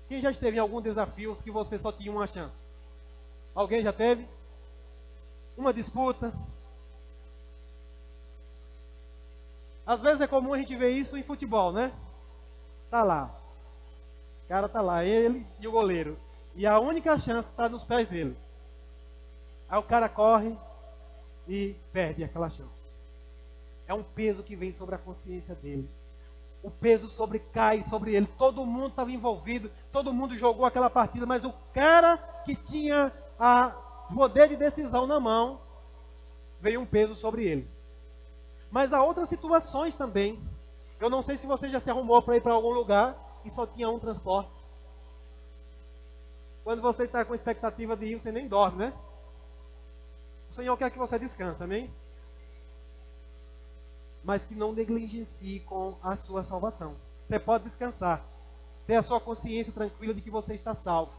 Quem já esteve em algum desafio que você só tinha uma chance? Alguém já teve? Uma disputa? Às vezes é comum a gente ver isso em futebol, né? Tá lá. O cara tá lá, ele e o goleiro. E a única chance está nos pés dele. Aí o cara corre e perde aquela chance. É um peso que vem sobre a consciência dele. O peso cai sobre ele. Todo mundo estava envolvido, todo mundo jogou aquela partida, mas o cara que tinha o poder de decisão na mão, veio um peso sobre ele. Mas há outras situações também. Eu não sei se você já se arrumou para ir para algum lugar e só tinha um transporte. Quando você está com expectativa de ir, você nem dorme, né? O Senhor quer que você descanse, amém? Mas que não negligencie com a sua salvação. Você pode descansar, ter a sua consciência tranquila de que você está salvo.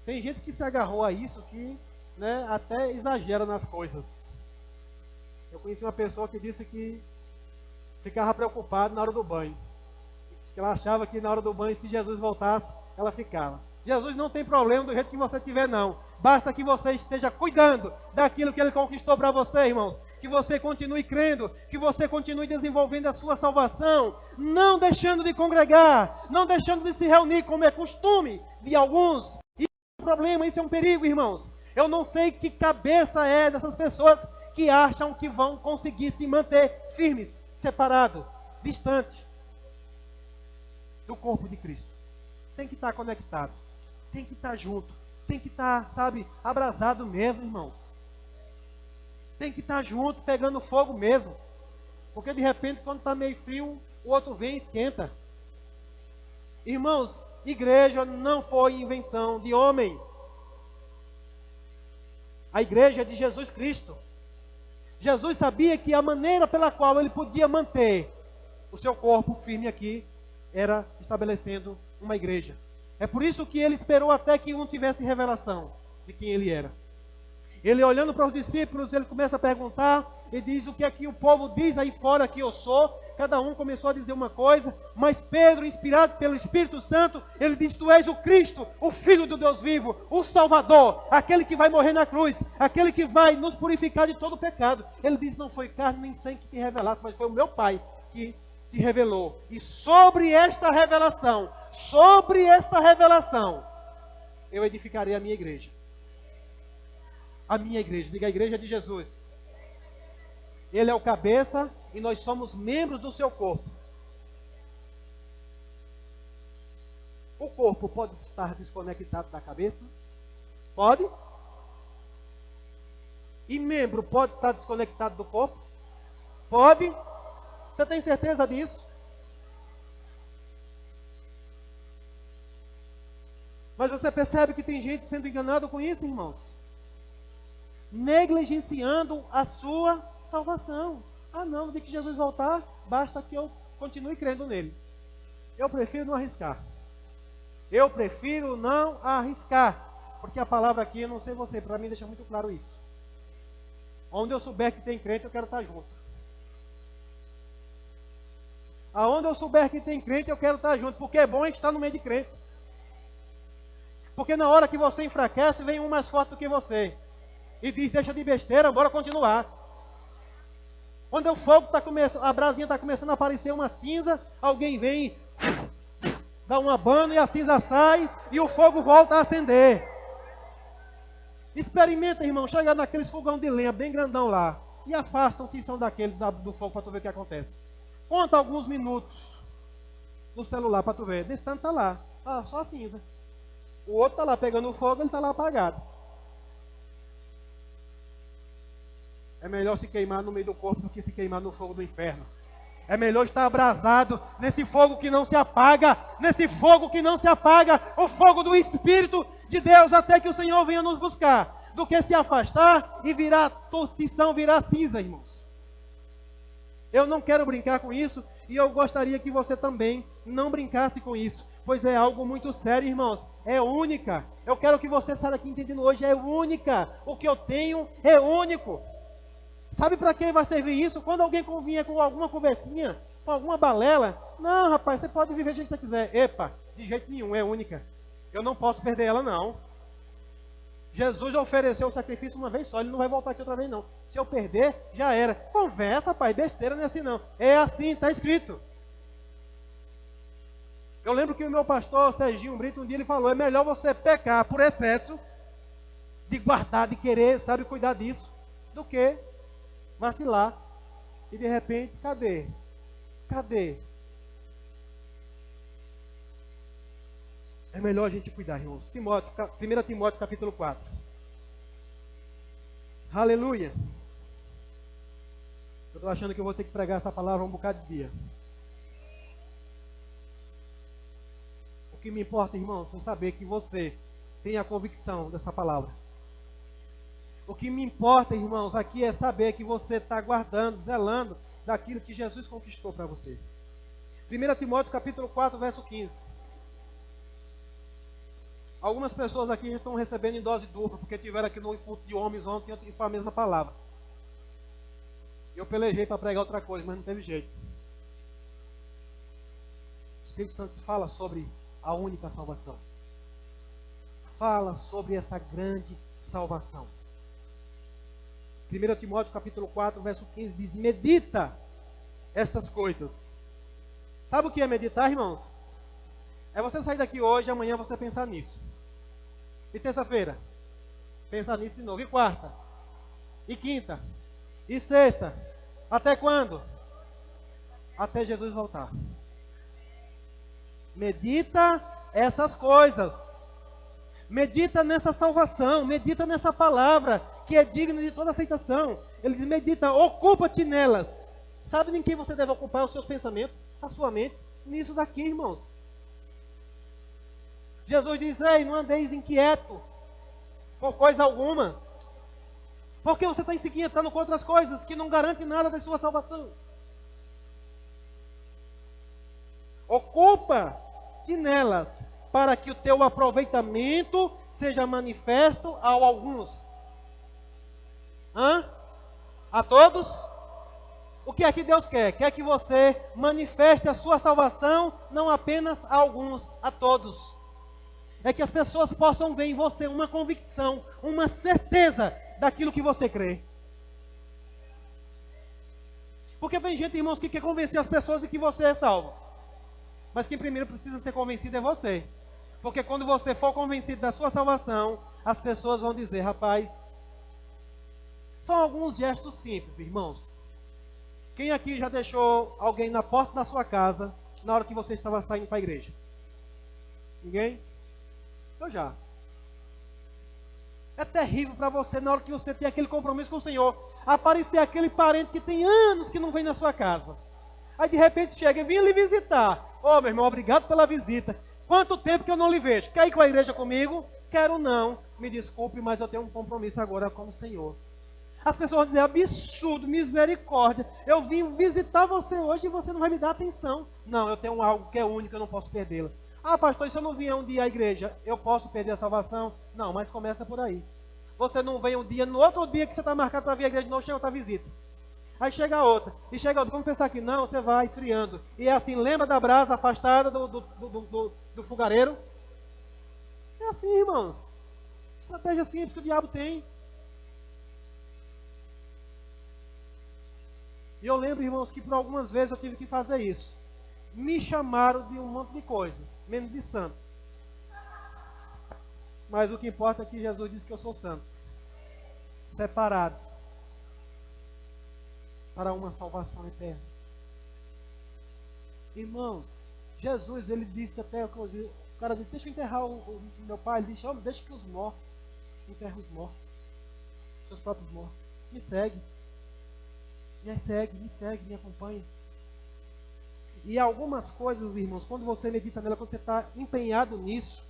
Tem gente que se agarrou a isso que, né, até exagera nas coisas. Eu conheci uma pessoa que disse que ficava preocupada na hora do banho. Que ela achava que na hora do banho, se Jesus voltasse, ela ficava. Jesus não tem problema do jeito que você tiver, não. Basta que você esteja cuidando daquilo que Ele conquistou para você, irmãos. Que você continue crendo, que você continue desenvolvendo a sua salvação, não deixando de congregar, não deixando de se reunir, como é costume de alguns. Isso é um problema, isso é um perigo, irmãos. Eu não sei que cabeça é dessas pessoas que acham que vão conseguir se manter firmes, separados, distantes do corpo de Cristo. Tem que estar conectado, tem que estar junto, tem que estar, sabe, abrasado mesmo, irmãos. Tem que estar junto, pegando fogo mesmo. Porque de repente, quando está meio frio, o outro vem e esquenta. Irmãos, igreja não foi invenção de homem. A igreja é de Jesus Cristo. Jesus sabia que a maneira pela qual ele podia manter o seu corpo firme aqui era estabelecendo uma igreja. É por isso que ele esperou até que um tivesse revelação de quem ele era. Ele olhando para os discípulos, ele começa a perguntar, e diz: o que é que o povo diz aí fora que eu sou? Cada um começou a dizer uma coisa, mas Pedro, inspirado pelo Espírito Santo, ele diz: tu és o Cristo, o Filho do Deus vivo, o Salvador, aquele que vai morrer na cruz, aquele que vai nos purificar de todo o pecado. Ele diz: não foi carne nem sangue que te revelasse, mas foi o meu Pai que te revelou. E sobre esta revelação, eu edificarei a minha igreja. A minha igreja, diga: a igreja de Jesus. Ele é o cabeça e nós somos membros do seu corpo. O corpo pode estar desconectado da cabeça? Pode? E membro pode estar desconectado do corpo? Pode? Você tem certeza disso? Mas você percebe que tem gente sendo enganado com isso, irmãos? Negligenciando a sua salvação. Ah, não, no dia que Jesus voltar, basta que eu continue crendo nele. Eu prefiro não arriscar. Porque a palavra aqui, eu não sei você, para mim deixa muito claro isso. Onde eu souber que tem crente, eu quero estar junto. Aonde eu souber que tem crente, eu quero estar junto. Porque é bom a gente estar no meio de crente. Porque na hora que você enfraquece, vem um mais forte do que você. E diz: deixa de besteira, bora continuar. Quando o fogo está começando, a brasinha está começando a aparecer uma cinza, alguém vem, dá um abano e a cinza sai e o fogo volta a acender. Experimenta, irmão, chega naqueles fogão de lenha bem grandão lá e afasta o tição do fogo para tu ver o que acontece. Conta alguns minutos no celular para tu ver. Desse tanto está lá, só a cinza. O outro está lá pegando o fogo, ele está lá apagado. É melhor se queimar no meio do corpo do que se queimar no fogo do inferno. É melhor estar abrasado nesse fogo que não se apaga, o fogo do Espírito de Deus, até que o Senhor venha nos buscar, do que se afastar e virar tostição, virar cinza, irmãos. Eu não quero brincar com isso, e eu gostaria que você também não brincasse com isso, pois é algo muito sério, irmãos. É única. Eu quero que você saia daqui entendendo hoje, é única. O que eu tenho é único. Sabe para quem vai servir isso? Quando alguém vinha com alguma conversinha, com alguma balela. Não, rapaz, você pode viver do jeito que você quiser. Epa, de jeito nenhum, é única. Eu não posso perder ela, não. Jesus já ofereceu o sacrifício uma vez só, ele não vai voltar aqui outra vez, não. Se eu perder, já era. Conversa, pai, besteira não é assim, não. É assim, está escrito. Eu lembro que o meu pastor, Serginho Brito, um dia ele falou: é melhor você pecar por excesso, de guardar, de querer, sabe, cuidar disso, do que vacilar e de repente, cadê? É melhor a gente cuidar, irmãos. 1 Timóteo capítulo 4. Aleluia. Eu estou achando que eu vou ter que pregar essa palavra um bocado de dia. O que me importa, irmãos, é saber que você tem a convicção dessa palavra. O que me importa, irmãos, aqui é saber que você está guardando, zelando daquilo que Jesus conquistou para você. 1 Timóteo capítulo 4, verso 15. Algumas pessoas aqui já estão recebendo em dose dupla, porque tiveram aqui no culto de homens ontem e foi a mesma palavra. Eu pelejei para pregar outra coisa, mas não teve jeito. O Espírito Santo fala sobre a única salvação. Fala sobre essa grande salvação. 1 Timóteo capítulo 4, verso 15 diz: medita estas coisas. Sabe o que é meditar, irmãos? É você sair daqui hoje, amanhã você pensar nisso. E terça-feira, pensar nisso de novo. E quarta, e quinta, e sexta. Até quando? Até Jesus voltar. Medita essas coisas. Medita nessa salvação, medita nessa palavra, que é digna de toda aceitação. Ele diz: medita, ocupa-te nelas. Sabe em quem você deve ocupar os seus pensamentos? A sua mente? Nisso daqui, irmãos. Jesus diz: ei, não andeis inquieto por coisa alguma. Porque você está se inquietando com outras coisas que não garantem nada da sua salvação. Ocupa-te nelas, para que o teu aproveitamento seja manifesto a alguns. A todos? O que é que Deus quer? Quer que você manifeste a sua salvação, não apenas a alguns, a todos. É que as pessoas possam ver em você uma convicção, uma certeza daquilo que você crê. Porque tem gente, irmãos, que quer convencer as pessoas de que você é salvo. Mas quem primeiro precisa ser convencido é você. Porque quando você for convencido da sua salvação, as pessoas vão dizer, rapaz, são alguns gestos simples, irmãos. Quem aqui já deixou alguém na porta da sua casa na hora que você estava saindo para a igreja? Ninguém? Eu já. É terrível para você, na hora que você tem aquele compromisso com o Senhor, aparecer aquele parente que tem anos que não vem na sua casa. Aí de repente chega, vim lhe visitar. Ô, meu irmão, obrigado pela visita. Quanto tempo que eu não lhe vejo? Quer ir com a igreja comigo? Quero não. Me desculpe, mas eu tenho um compromisso agora com o Senhor. As pessoas vão dizer, absurdo, misericórdia. Eu vim visitar você hoje e você não vai me dar atenção. Não, eu tenho algo que é único, eu não posso perdê-la. Ah, pastor, se eu não vier um dia à igreja, eu posso perder a salvação? Não, mas começa por aí. Você não vem um dia, no outro dia que você está marcado para vir à igreja de novo, chega outra visita. Aí chega outra, e chega outra. Vamos pensar que não, você vai esfriando. E é assim, lembra da brasa afastada do fogareiro? É assim, irmãos. Estratégia simples que o diabo tem. E eu lembro, irmãos, que por algumas vezes eu tive que fazer isso. Me chamaram de um monte de coisa, menos de santo. Mas o que importa é que Jesus disse que eu sou santo. Separado. Para uma salvação eterna. Irmãos, Jesus, ele disse até, o cara disse, deixa eu enterrar o meu pai. Ele disse, oh, deixa que os mortos enterrem os mortos. Seus próprios mortos. Me segue. Me segue, me acompanha. E algumas coisas, irmãos, quando você medita nela, quando você está empenhado nisso,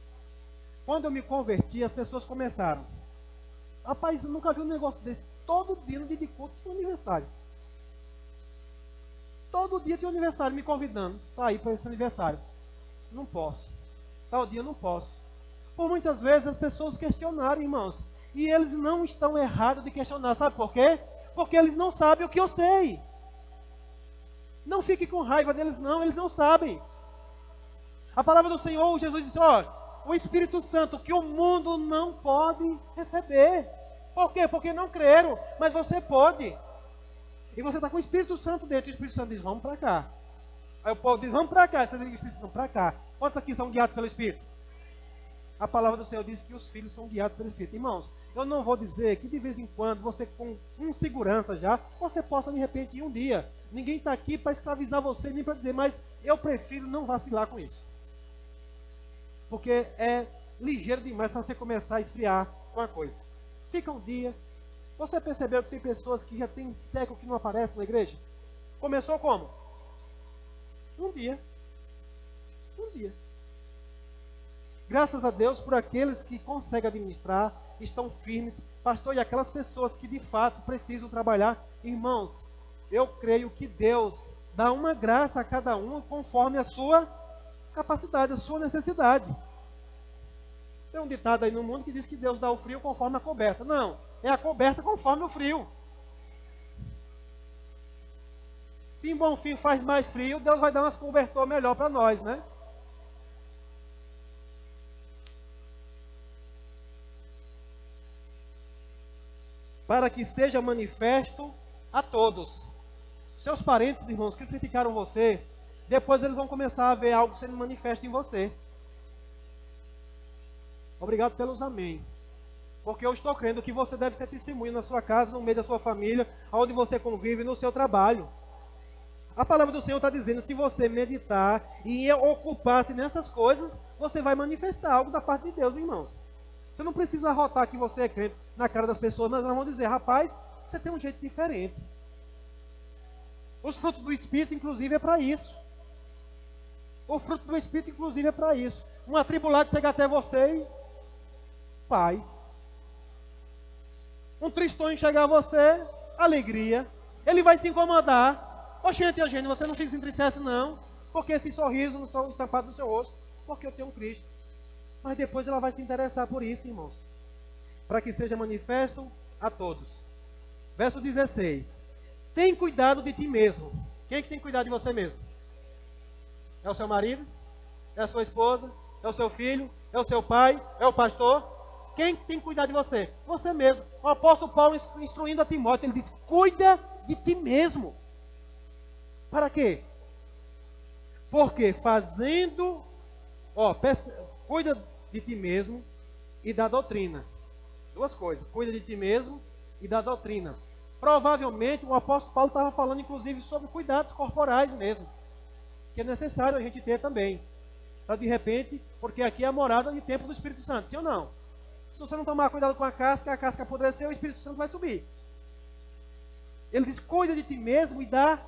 quando eu me converti, as pessoas começaram. Rapaz, eu nunca vi um negócio desse. Todo dia no dia de culto tem um aniversário. Todo dia tem um aniversário me convidando para ir para esse aniversário. Não posso. Tal dia eu não posso. Por muitas vezes as pessoas questionaram, irmãos. E eles não estão errados de questionar. Sabe por quê? Porque eles não sabem o que eu sei. Não fique com raiva deles não, eles não sabem. A palavra do Senhor, Jesus disse, ó, o Espírito Santo que o mundo não pode receber. Por quê? Porque não creram, mas você pode. E você está com o Espírito Santo dentro, e o Espírito Santo diz, vamos para cá. Aí o povo diz, vamos para cá. Você diz, o Espírito Santo, para cá. Quantos aqui são guiados pelo Espírito? A palavra do Senhor diz que os filhos são guiados pelo Espírito. Irmãos, eu não vou dizer que de vez em quando, você com segurança já, você possa de repente ir um dia. Ninguém está aqui para escravizar você, nem para dizer, mas eu prefiro não vacilar com isso. Porque é ligeiro demais para você começar a esfriar com a coisa. Fica um dia. Você percebeu que tem pessoas que já tem século que não aparecem na igreja? Começou como? Um dia. Um dia. Graças a Deus por aqueles que conseguem administrar, estão firmes. Pastor, e aquelas pessoas que de fato precisam trabalhar. Irmãos, eu creio que Deus dá uma graça a cada um conforme a sua capacidade, a sua necessidade. Tem um ditado aí no mundo que diz que Deus dá o frio conforme a coberta. Não, é a coberta conforme o frio. Se em Bonfim faz mais frio, Deus vai dar umas cobertor melhor para nós, né? Para que seja manifesto a todos. Seus parentes, irmãos, que criticaram você, depois eles vão começar a ver algo sendo manifesto em você. Obrigado pelos amém. Porque eu estou crendo que você deve ser testemunho na sua casa, no meio da sua família, onde você convive, no seu trabalho. A palavra do Senhor está dizendo, se você meditar e ocupar-se nessas coisas, você vai manifestar algo da parte de Deus, irmãos. Você não precisa arrotar que você é crente na cara das pessoas, mas elas vão dizer, rapaz, você tem um jeito diferente. Os frutos do Espírito, inclusive, é para isso. O fruto do Espírito, inclusive, é para isso. Um atribulado chega até você e paz. Um tristonho chegar a você, alegria. Ele vai se incomodar. Oxente, Eugênio, você não se entristece não, porque esse sorriso não está estampado no seu rosto, porque eu tenho um Cristo. Mas depois ela vai se interessar por isso, irmãos, para que seja manifesto a todos. Verso 16. Tem cuidado de ti mesmo. Quem é que tem cuidado de você mesmo? É o seu marido? É a sua esposa? É o seu filho? É o seu pai? É o pastor? Quem tem que cuidar de você? Você mesmo. O apóstolo Paulo instruindo a Timóteo, ele diz, cuida de ti mesmo. Para quê? Porque fazendo, cuida de ti mesmo e da doutrina. Duas coisas, cuida de ti mesmo e da doutrina. Provavelmente o apóstolo Paulo estava falando inclusive sobre cuidados corporais mesmo, que é necessário a gente ter também. Para de repente, porque aqui é a morada de templo do Espírito Santo, sim ou não? Se você não tomar cuidado com a casca apodreceu, o Espírito Santo vai subir. Ele diz, cuida de ti mesmo e da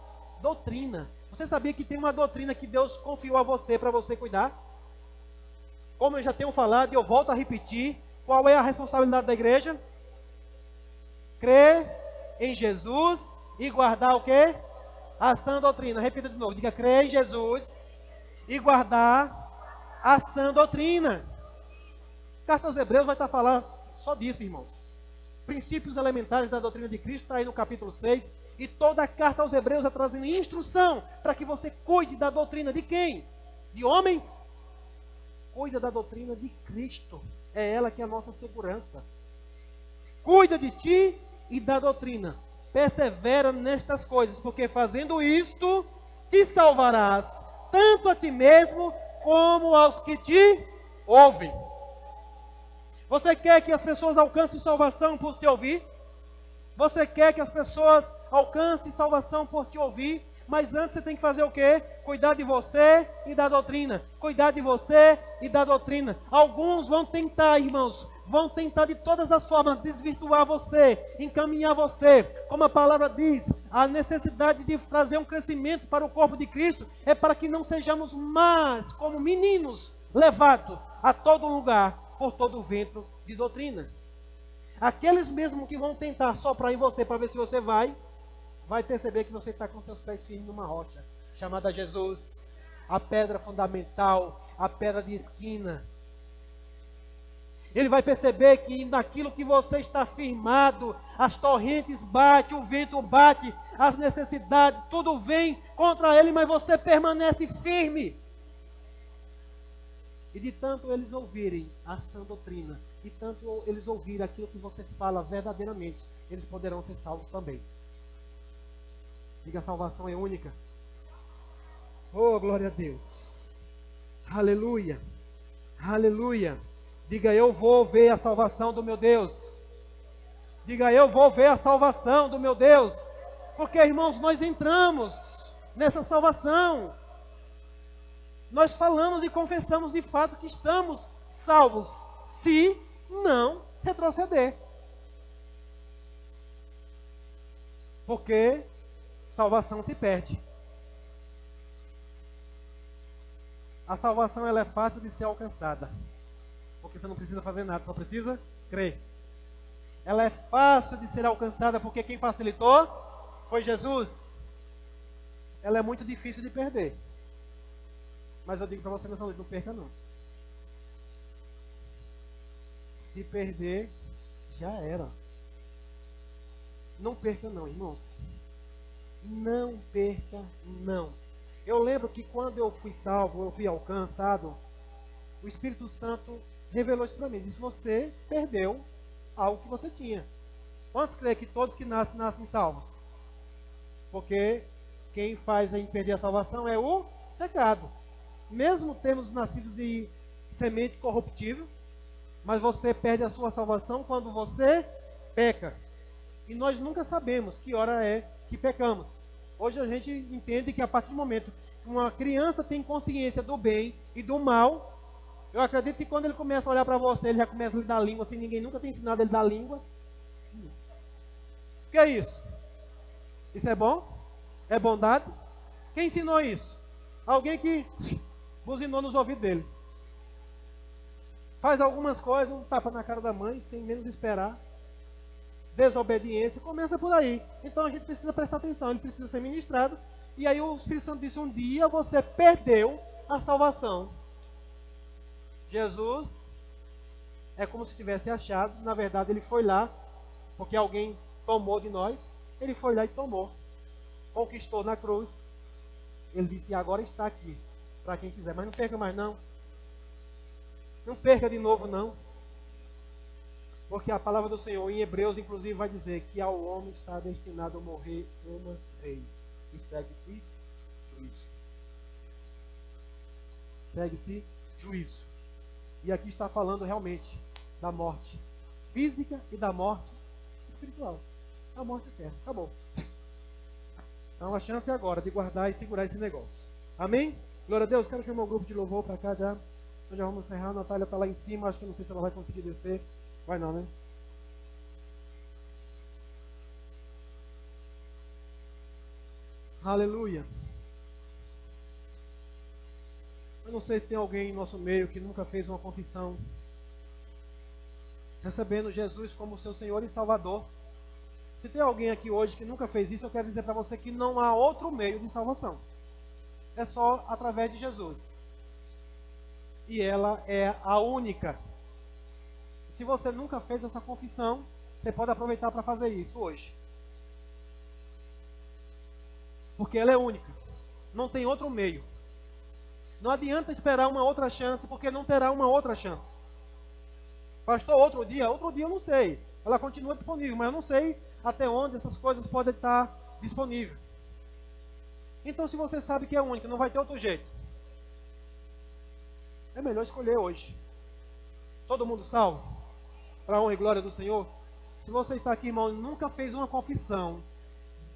doutrina. Você sabia que tem uma doutrina que Deus confiou a você para você cuidar? Como eu já tenho falado e eu volto a repetir, qual é a responsabilidade da igreja? Crer em Jesus e guardar o quê? A sã doutrina. Repita de novo, diga, crer em Jesus e guardar a sã doutrina. Carta aos Hebreus vai estar falando só disso, irmãos. Princípios elementares da doutrina de Cristo, está aí no capítulo 6. E toda a carta aos Hebreus está trazendo instrução para que você cuide da doutrina de quem? De homens? Cuida da doutrina de Cristo. É ela que é a nossa segurança. Cuida de ti e da doutrina. Persevera nestas coisas, porque fazendo isto, te salvarás, tanto a ti mesmo, como aos que te ouvem. Você quer que as pessoas alcancem salvação por te ouvir? Você quer que as pessoas alcancem salvação por te ouvir? Mas antes você tem que fazer o quê? Cuidar de você e da doutrina. Cuidar de você e da doutrina. Alguns vão tentar, irmãos, vão tentar de todas as formas desvirtuar você, encaminhar você. Como a palavra diz, a necessidade de trazer um crescimento para o corpo de Cristo é para que não sejamos mais como meninos levados a todo lugar por todo o vento de doutrina. Aqueles mesmos que vão tentar soprar em você para ver se você vai perceber que você está com seus pés firmes numa rocha, chamada Jesus, a pedra fundamental, a pedra de esquina. Ele vai perceber que naquilo que você está firmado, as torrentes batem, o vento bate, as necessidades, tudo vem contra ele, mas você permanece firme. E de tanto eles ouvirem a sã doutrina, de tanto eles ouvirem aquilo que você fala verdadeiramente, eles poderão ser salvos também. Diga, a salvação é única. Oh, glória a Deus. Aleluia. Aleluia. Diga, eu vou ver a salvação do meu Deus. Diga, eu vou ver a salvação do meu Deus. Porque, irmãos, nós entramos nessa salvação. Nós falamos e confessamos de fato que estamos salvos, se não retroceder. Porque salvação se perde. A salvação ela é fácil de ser alcançada. Porque você não precisa fazer nada, só precisa crer. Ela é fácil de ser alcançada porque quem facilitou foi Jesus. Ela é muito difícil de perder. Mas eu digo para você nessa noite, não perca não. Se perder, já era. Não perca não, irmãos. Não perca não. Eu lembro que quando eu fui salvo, eu fui alcançado, o Espírito Santo revelou isso para mim. Disse, você perdeu algo que você tinha. Quantos creem que todos que nascem salvos? Porque quem faz a gente perder a salvação é o pecado. Mesmo termos nascido de semente corruptível, mas você perde a sua salvação quando você peca. E nós nunca sabemos que hora é que pecamos. Hoje a gente entende que a partir do momento que uma criança tem consciência do bem e do mal, eu acredito que quando ele começa a olhar para você, ele já começa a lhe dar língua, assim, ninguém nunca tem ensinado ele a dar língua. O que é isso? Isso é bom? É bondade? Quem ensinou isso? Alguém que buzinou nos ouvidos dele. Faz algumas coisas, um tapa na cara da mãe, sem menos esperar. desobediência, começa por aí. Então a gente precisa prestar atenção, ele precisa ser ministrado. E aí o Espírito Santo disse, um dia você perdeu a salvação. Jesus é como se tivesse achado, na verdade ele foi lá, porque alguém tomou de nós, ele foi lá e tomou. Conquistou na cruz. Ele disse, agora está aqui, para quem quiser. Mas não perca mais não. Não perca de novo não. Porque a palavra do Senhor em Hebreus, inclusive, vai dizer que ao homem está destinado a morrer uma vez. E segue-se juízo. Segue-se juízo. E aqui está falando realmente da morte física e da morte espiritual. A morte eterna. Acabou. Então a chance é agora de guardar e segurar esse negócio. Amém? Glória a Deus. Quero chamar o grupo de louvor para cá já. Nós já vamos encerrar. A Natália está lá em cima. Acho que não sei se ela vai conseguir descer. Vai não, né? Aleluia. Eu não sei se tem alguém em nosso meio que nunca fez uma confissão, recebendo Jesus como seu Senhor e Salvador. Se tem alguém aqui hoje que nunca fez isso, eu quero dizer para você que não há outro meio de salvação. É só através de Jesus. E ela é a única. Se você nunca fez essa confissão, você pode aproveitar para fazer isso hoje. Porque ela é única. Não tem outro meio. Não adianta esperar uma outra chance, porque não terá uma outra chance. Pastor, outro dia eu não sei. Ela continua disponível, mas eu não sei até onde essas coisas podem estar disponíveis. Então, se você sabe que é única, não vai ter outro jeito. É melhor escolher hoje. Todo mundo salvo? Para a honra e glória do Senhor? Se você está aqui, irmão, e nunca fez uma confissão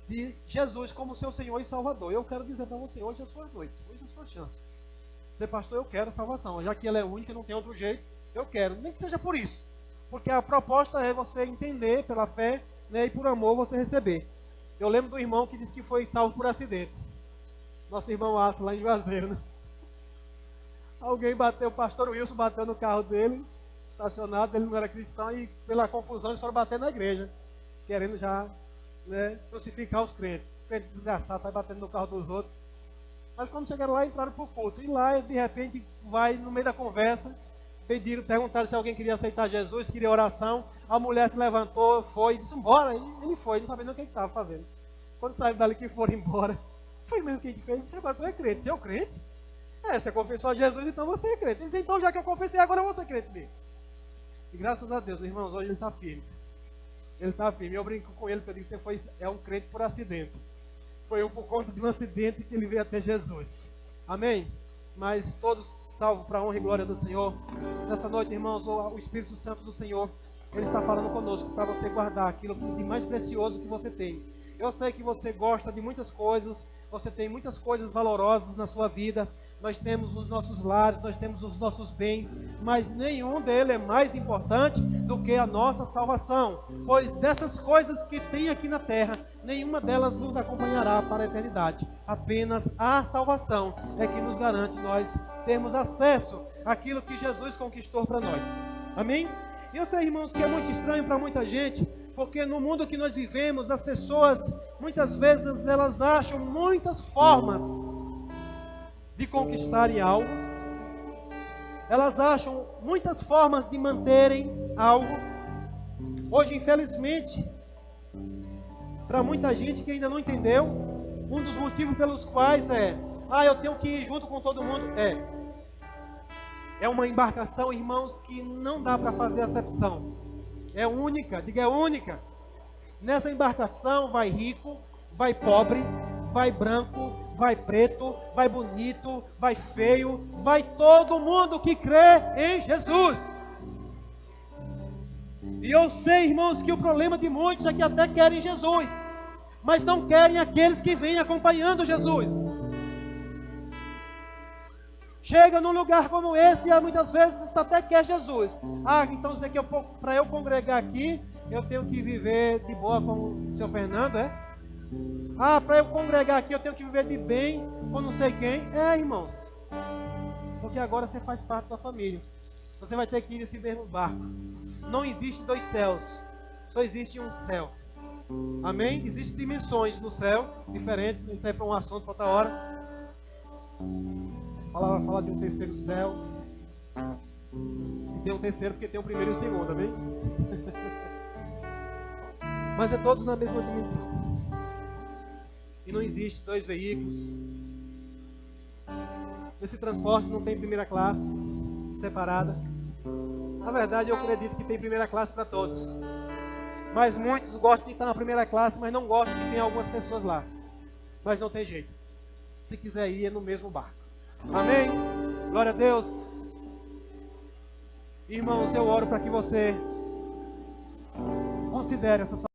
de Jesus como seu Senhor e Salvador, eu quero dizer para você, hoje é a sua noite, hoje é a sua chance. Você, pastor, eu quero a salvação, já que ela é única, não tem outro jeito, eu quero, nem que seja por isso, porque a proposta é você entender pela fé, né, e por amor você receber. Eu lembro do irmão que disse que foi salvo por acidente, nosso irmão Aço, lá em Juazeiro, né? Alguém bateu, o pastor Wilson bateu no carro dele, estacionado, ele não era cristão, e pela confusão eles foram bater na igreja, querendo já, né, crucificar os crentes. Os crentes desgraçados, vai batendo no carro dos outros. Mas quando chegaram lá, entraram para o culto. E lá, de repente, vai no meio da conversa, perguntaram se alguém queria aceitar Jesus, queria oração. A mulher se levantou, foi e disse, embora. Ele foi, não sabia nem o que ele estava fazendo. Quando saíram dali que foram embora, foi mesmo que a gente fez. Ele disse, agora tu é crente. Você é o crente? É, você confessou a Jesus, então você é crente. Ele disse, então já que eu confessei, agora eu vou ser crente mesmo. E graças a Deus, irmãos, hoje ele está firme. Ele está firme. Eu brinco com ele, porque eu digo que você é um crente por acidente. Foi por conta de um acidente que ele veio até Jesus. Amém? Mas todos salvos para a honra e glória do Senhor. Nessa noite, irmãos, o Espírito Santo do Senhor, ele está falando conosco para você guardar aquilo de mais precioso que você tem. Eu sei que você gosta de muitas coisas, você tem muitas coisas valorosas na sua vida. Nós temos os nossos lares, nós temos os nossos bens, mas nenhum deles é mais importante do que a nossa salvação. Pois dessas coisas que tem aqui na terra, nenhuma delas nos acompanhará para a eternidade. Apenas a salvação é que nos garante nós termos acesso àquilo que Jesus conquistou para nós. Amém? E eu sei, irmãos, que é muito estranho para muita gente, porque no mundo que nós vivemos, as pessoas, muitas vezes, elas acham muitas formas de conquistarem algo. Elas acham muitas formas de manterem algo. Hoje, infelizmente, para muita gente que ainda não entendeu, um dos motivos pelos quais eu tenho que ir junto com todo mundo, é uma embarcação, irmãos, que não dá para fazer acepção. É única, diga, é única. Nessa embarcação vai rico, vai pobre, vai branco, vai preto, vai bonito, vai feio, vai todo mundo que crê em Jesus. E eu sei, irmãos, que o problema de muitos é que até querem Jesus, mas não querem aqueles que vêm acompanhando Jesus. Chega num lugar como esse e muitas vezes até quer Jesus. Então isso aqui para eu congregar aqui, eu tenho que viver de boa com o seu Fernando, para eu congregar aqui, eu tenho que viver de bem com não sei quem. Irmãos, porque agora você faz parte da família. Você vai ter que ir nesse mesmo barco. Não existe dois céus, Só existe um céu. Amém? Existem dimensões no céu, diferentes. Isso aí é para um assunto para outra hora. Fala de um terceiro céu. Se tem um terceiro, porque tem o primeiro e o segundo, amém? Mas é todos na mesma dimensão. E não existe dois veículos. Nesse transporte não tem primeira classe separada. Na verdade, eu acredito que tem primeira classe para todos. Mas muitos gostam de estar na primeira classe, mas não gostam que tem algumas pessoas lá. Mas não tem jeito. Se quiser ir, é no mesmo barco. Amém? Glória a Deus. Irmãos, eu oro para que você considere essa sua